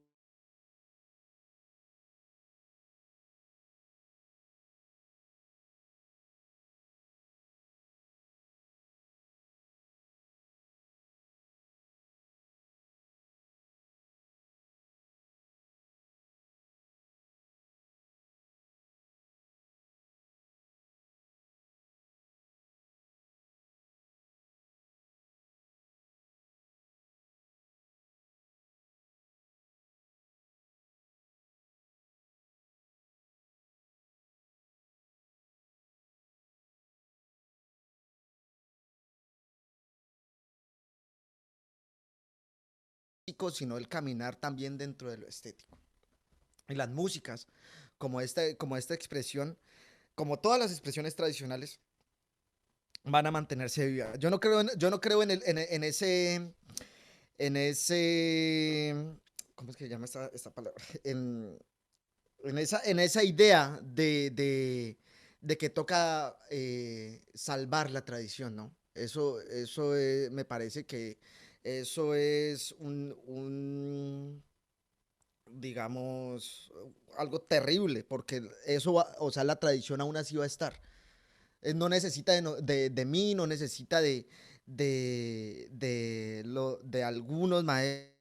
Sino el caminar también dentro de lo estético. Y las músicas, como esta expresión, como todas las expresiones tradicionales, van a mantenerse vivas. Yo no creo en ese, ¿cómo es que se llama esta palabra? En esa idea de que toca salvar la tradición, ¿no? Me parece que eso es digamos, algo terrible, porque o sea, la tradición aún así va a estar. No necesita de mí, no necesita de algunos maestros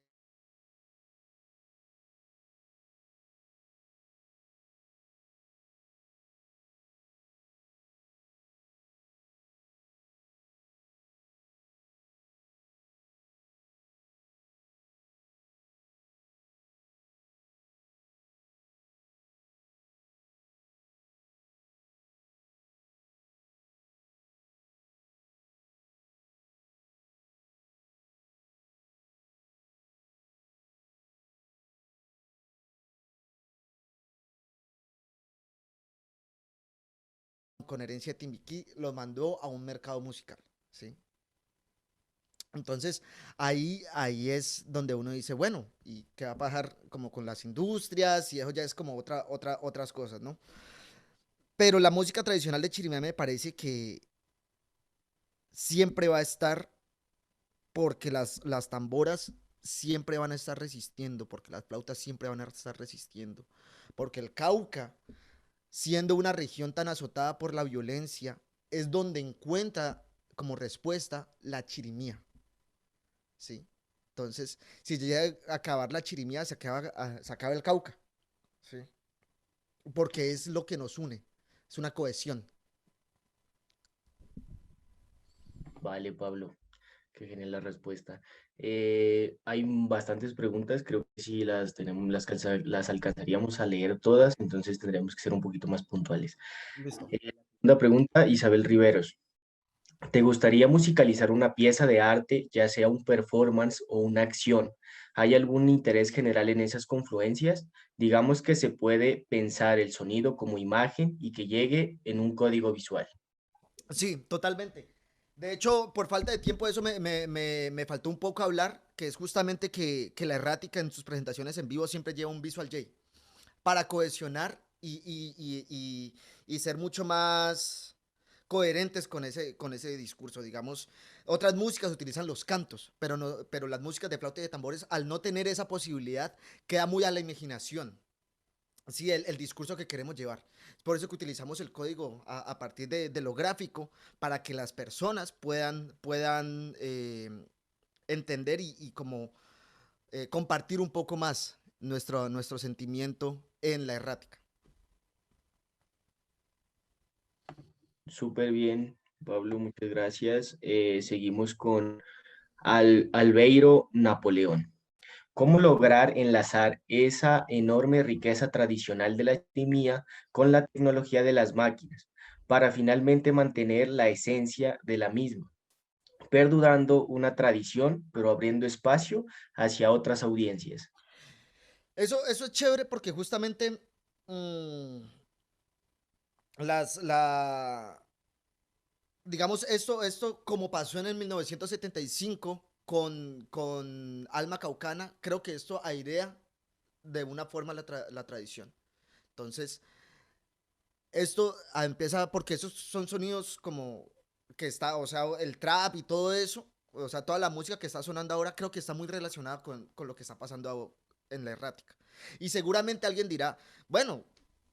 con herencia de Timbiquí, lo mandó a un mercado musical, ¿sí? Entonces, ahí es donde uno dice, bueno, ¿y qué va a pasar como con las industrias? Y eso ya es como otras cosas, ¿no? Pero la música tradicional de Chirimía me parece que siempre va a estar porque las tamboras siempre van a estar resistiendo, porque las flautas siempre van a estar resistiendo, porque el Cauca, siendo una región tan azotada por la violencia, es donde encuentra como respuesta la chirimía, ¿sí? Entonces, si llega a acabar la chirimía, se acaba el Cauca, ¿sí? Porque es lo que nos une, es una cohesión. Vale, Pablo. Qué genial la respuesta. Hay bastantes preguntas, creo que sí las tenemos, las alcanzaríamos a leer todas, entonces tendríamos que ser un poquito más puntuales. Listo. Segunda pregunta, Isabel Riveros. ¿Te gustaría musicalizar una pieza de arte, ya sea un performance o una acción? ¿Hay algún interés general en esas confluencias? Digamos que se puede pensar el sonido como imagen y que llegue en un código visual. Sí, totalmente. De hecho, por falta de tiempo, eso me faltó un poco hablar, que es justamente que la errática en sus presentaciones en vivo siempre lleva un visual J para cohesionar y ser mucho más coherentes con ese discurso. Digamos, otras músicas utilizan los cantos, pero las músicas de flauta y de tambores, al no tener esa posibilidad, queda muy a la imaginación. Sí, el discurso que queremos llevar. Es por eso que utilizamos el código a partir de lo gráfico para que las personas puedan entender y como compartir un poco más nuestro sentimiento en la errática. Súper bien, Pablo, muchas gracias. Seguimos con Albeiro Napoleón. ¿Cómo lograr enlazar esa enorme riqueza tradicional de la alquimia con la tecnología de las máquinas para finalmente mantener la esencia de la misma, perdurando una tradición, pero abriendo espacio hacia otras audiencias? Eso es chévere porque justamente mm, las, la, digamos, esto como pasó en el 1975 con Alma Caucana, creo que esto airea de una forma la tradición. Entonces, esto empieza porque esos son sonidos como que está, o sea, el trap y todo eso, o sea, toda la música que está sonando ahora creo que está muy relacionada con lo que está pasando en la errática. Y seguramente alguien dirá, bueno,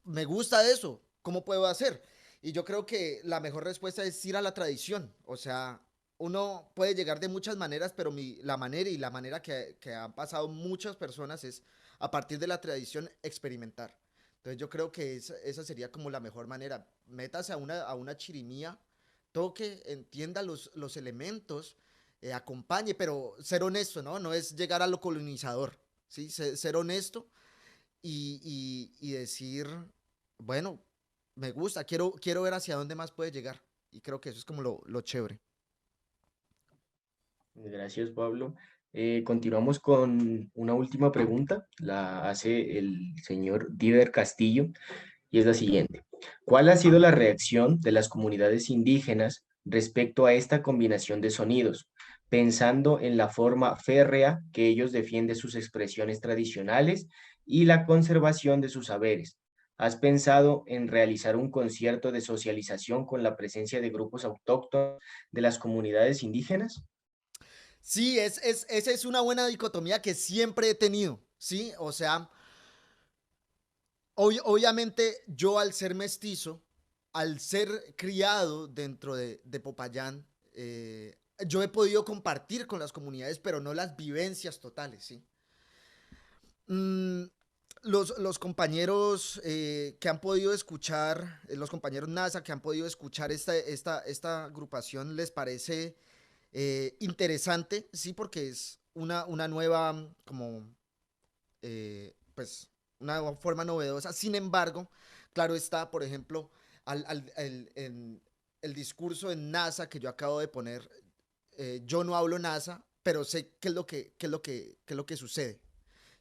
me gusta eso, ¿cómo puedo hacer? Y yo creo que la mejor respuesta es ir a la tradición, o sea, uno puede llegar de muchas maneras, pero la manera que han pasado muchas personas es a partir de la tradición experimentar. Entonces yo creo que esa sería como la mejor manera. Métase a una chirimía, toque, entienda los elementos, acompañe, pero ser honesto, ¿no? No es llegar a lo colonizador, ¿sí? Ser honesto y decir, bueno, me gusta, quiero ver hacia dónde más puede llegar. Y creo que eso es como lo chévere. Gracias, Pablo. Continuamos con una última pregunta. La hace el señor Diver Castillo y es la siguiente. ¿Cuál ha sido la reacción de las comunidades indígenas respecto a esta combinación de sonidos, pensando en la forma férrea que ellos defienden sus expresiones tradicionales y la conservación de sus saberes? ¿Has pensado en realizar un concierto de socialización con la presencia de grupos autóctonos de las comunidades indígenas? Sí, esa es una buena dicotomía que siempre he tenido, ¿sí? O sea, obviamente yo al ser mestizo, al ser criado dentro de Popayán, yo he podido compartir con las comunidades, pero no las vivencias totales, ¿sí? Mm, los compañeros que han podido escuchar, los compañeros NASA que han podido escuchar esta agrupación, les parece interesante, sí, porque es una nueva, como pues una forma novedosa. Sin embargo, claro está, por ejemplo, el discurso en NASA que yo acabo de poner, yo no hablo NASA, pero sé qué es lo que sucede.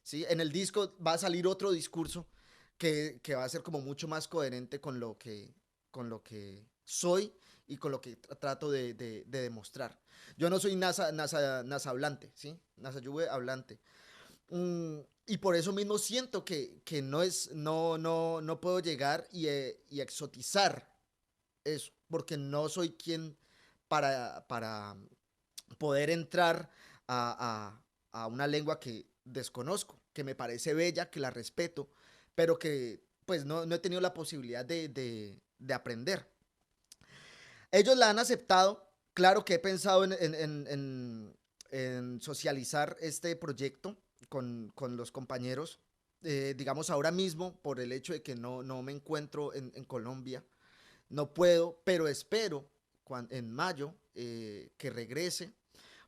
¿Sí? En el disco va a salir otro discurso que va a ser como mucho más coherente con lo que soy y con lo que trato de demostrar. Yo no soy NASA hablante, ¿sí? NASA Juve hablante. Y por eso mismo siento que no puedo llegar y exotizar eso, porque no soy quien para poder entrar a una lengua que desconozco, que me parece bella, que la respeto, pero que pues no he tenido la posibilidad de aprender. Ellos la han aceptado, claro que he pensado en socializar este proyecto con los compañeros. Digamos ahora mismo, por el hecho de que no me encuentro en Colombia, no puedo, pero espero en mayo que regrese,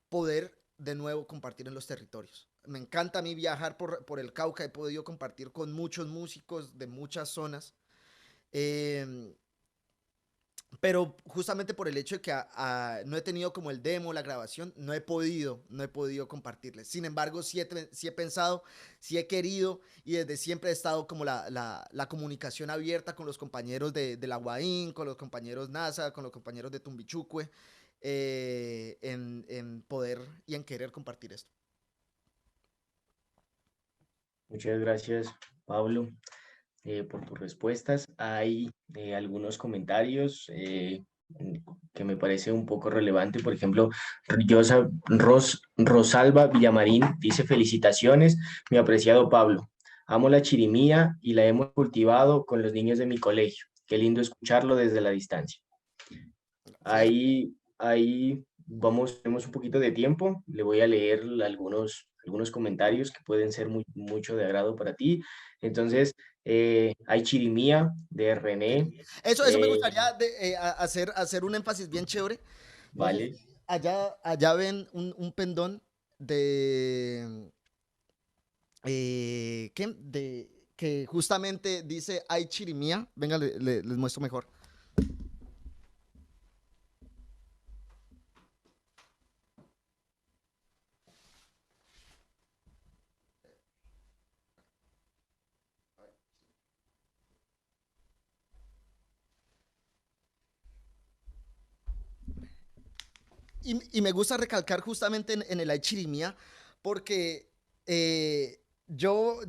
poder de nuevo compartir en los territorios. Me encanta a mí viajar por el Cauca, he podido compartir con muchos músicos de muchas zonas, eh, pero justamente por el hecho de que no he tenido como el demo, la grabación, no he podido compartirles. Sin embargo, sí he pensado, sí he querido y desde siempre he estado como la comunicación abierta con los compañeros de la UAIN, con los compañeros NASA, con los compañeros de Tumbichucue, en poder y en querer compartir esto. Muchas gracias, Pablo, por tus respuestas. Hay algunos comentarios que me parece un poco relevante. Por ejemplo, Rosalba Villamarín dice: felicitaciones, mi apreciado Pablo. Amo la chirimía y la hemos cultivado con los niños de mi colegio. Qué lindo escucharlo desde la distancia. Gracias. Ahí tenemos un poquito de tiempo. Le voy a leer algunos algunos comentarios que pueden ser mucho de agrado para ti. Entonces, hay Chirimía de René. Eso me gustaría hacer un énfasis bien chévere. No sé Vale. si allá ven un pendón de, ¿qué? Que justamente dice Ay Chirimía. Venga, les muestro mejor. Y me gusta recalcar justamente en el Ay Chirimía porque yo,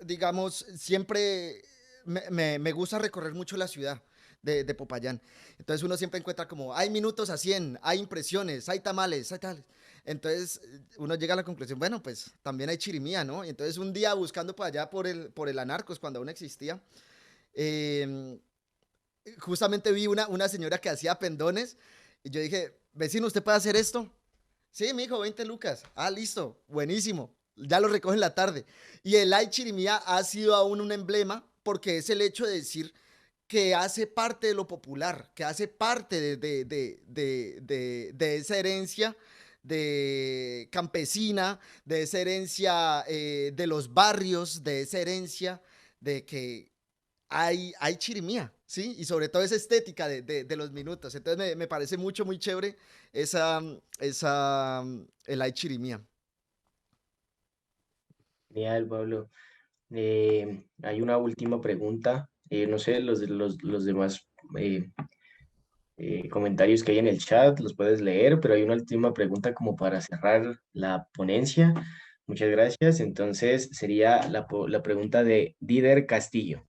digamos, siempre me gusta recorrer mucho la ciudad de Popayán. Entonces uno siempre encuentra como, hay minutos a 100, hay impresiones, hay tamales, hay tales. Entonces uno llega a la conclusión, bueno, pues también hay chirimía, ¿no? Y entonces un día buscando por allá por el Anarcos, cuando aún existía, eh, justamente vi una señora que hacía pendones y yo dije, vecino, ¿usted puede hacer esto? Sí, mijo, 20 lucas. Ah, listo, buenísimo. Ya lo recoge en la tarde. Y el Ay Chirimía ha sido aún un emblema porque es el hecho de decir que hace parte de lo popular, que hace parte de esa herencia de campesina, de esa herencia de los barrios, de esa herencia de que hay chirimía, ¿sí? Y sobre todo esa estética de los minutos. Entonces me parece muy chévere el hay chirimía. Genial, Pablo. Hay una última pregunta. No sé, los demás eh, comentarios que hay en el chat los puedes leer, pero hay una última pregunta como para cerrar la ponencia. Muchas gracias. Entonces sería la pregunta de Dider Castillo.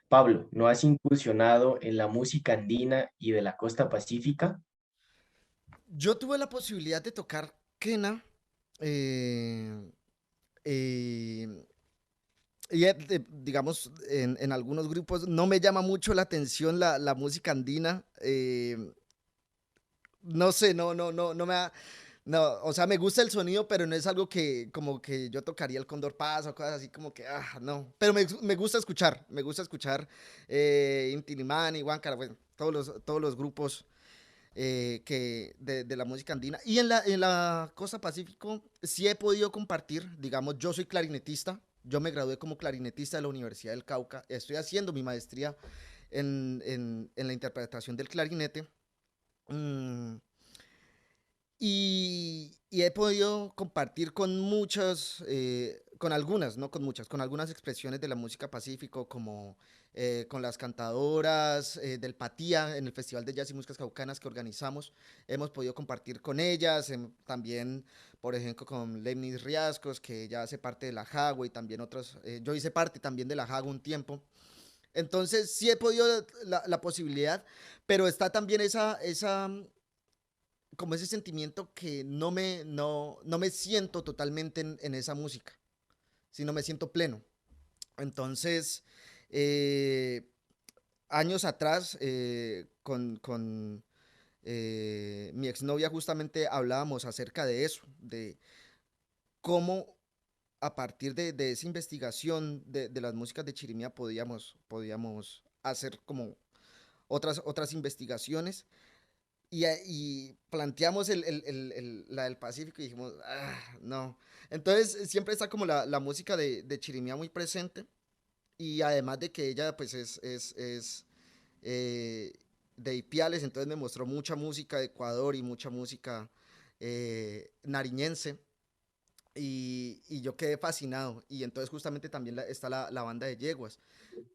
Pablo, ¿no has incursionado en la música andina y de la costa pacífica? Yo tuve la posibilidad de tocar quena eh, eh, y digamos en algunos grupos no me llama mucho la atención la música andina. No sé, no me ha, no, o sea, me gusta el sonido, pero no es algo que como que yo tocaría el Cóndor Paz o cosas así como que, no. Pero me gusta escuchar Inti Illimani, Huáncara, bueno, todos los grupos de la música andina. Y en la costa Pacífico sí he podido compartir, digamos, yo soy clarinetista, yo me gradué como clarinetista de la Universidad del Cauca, estoy haciendo mi maestría en la interpretación del clarinete. Mm, y he podido compartir con muchas, con algunas, no con muchas, con algunas expresiones de la música pacífico, como con las cantadoras del Patía en el Festival de Jazz y Músicas Caucanas que organizamos. Hemos podido compartir con ellas, también, por ejemplo, con Lemnis Riascos, que ya hace parte de la Jagua y también otros. Yo hice parte también de la Jagua un tiempo. Entonces, sí he podido la posibilidad, pero está también como ese sentimiento que no me siento totalmente en esa música, sino me siento pleno. Entonces, eh, años atrás, con mi exnovia justamente hablábamos acerca de eso, de cómo a partir de esa investigación de las músicas de Chirimía podíamos hacer como otras investigaciones y planteamos la del Pacífico y dijimos, no. Entonces siempre está como la música de Chirimía muy presente y además de que ella pues es eh, de Ipiales, entonces me mostró mucha música de Ecuador y mucha música nariñense y yo quedé fascinado. Y entonces justamente también está la banda de Yeguas,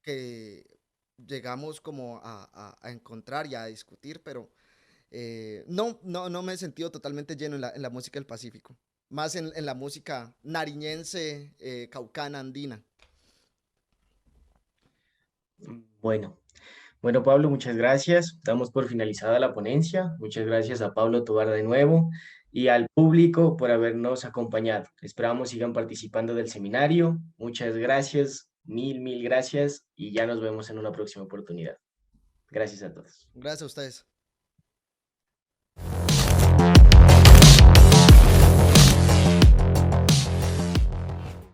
que llegamos como a encontrar y a discutir, pero no me he sentido totalmente lleno en la música del Pacífico, más en la música nariñense, caucana, andina. Bueno, bueno, Pablo, muchas gracias. Damos por finalizada la ponencia. Muchas gracias a Pablo Tobar de nuevo y al público por habernos acompañado. Esperamos sigan participando del seminario. Muchas gracias, mil gracias y ya nos vemos en una próxima oportunidad. Gracias a todos. Gracias a ustedes.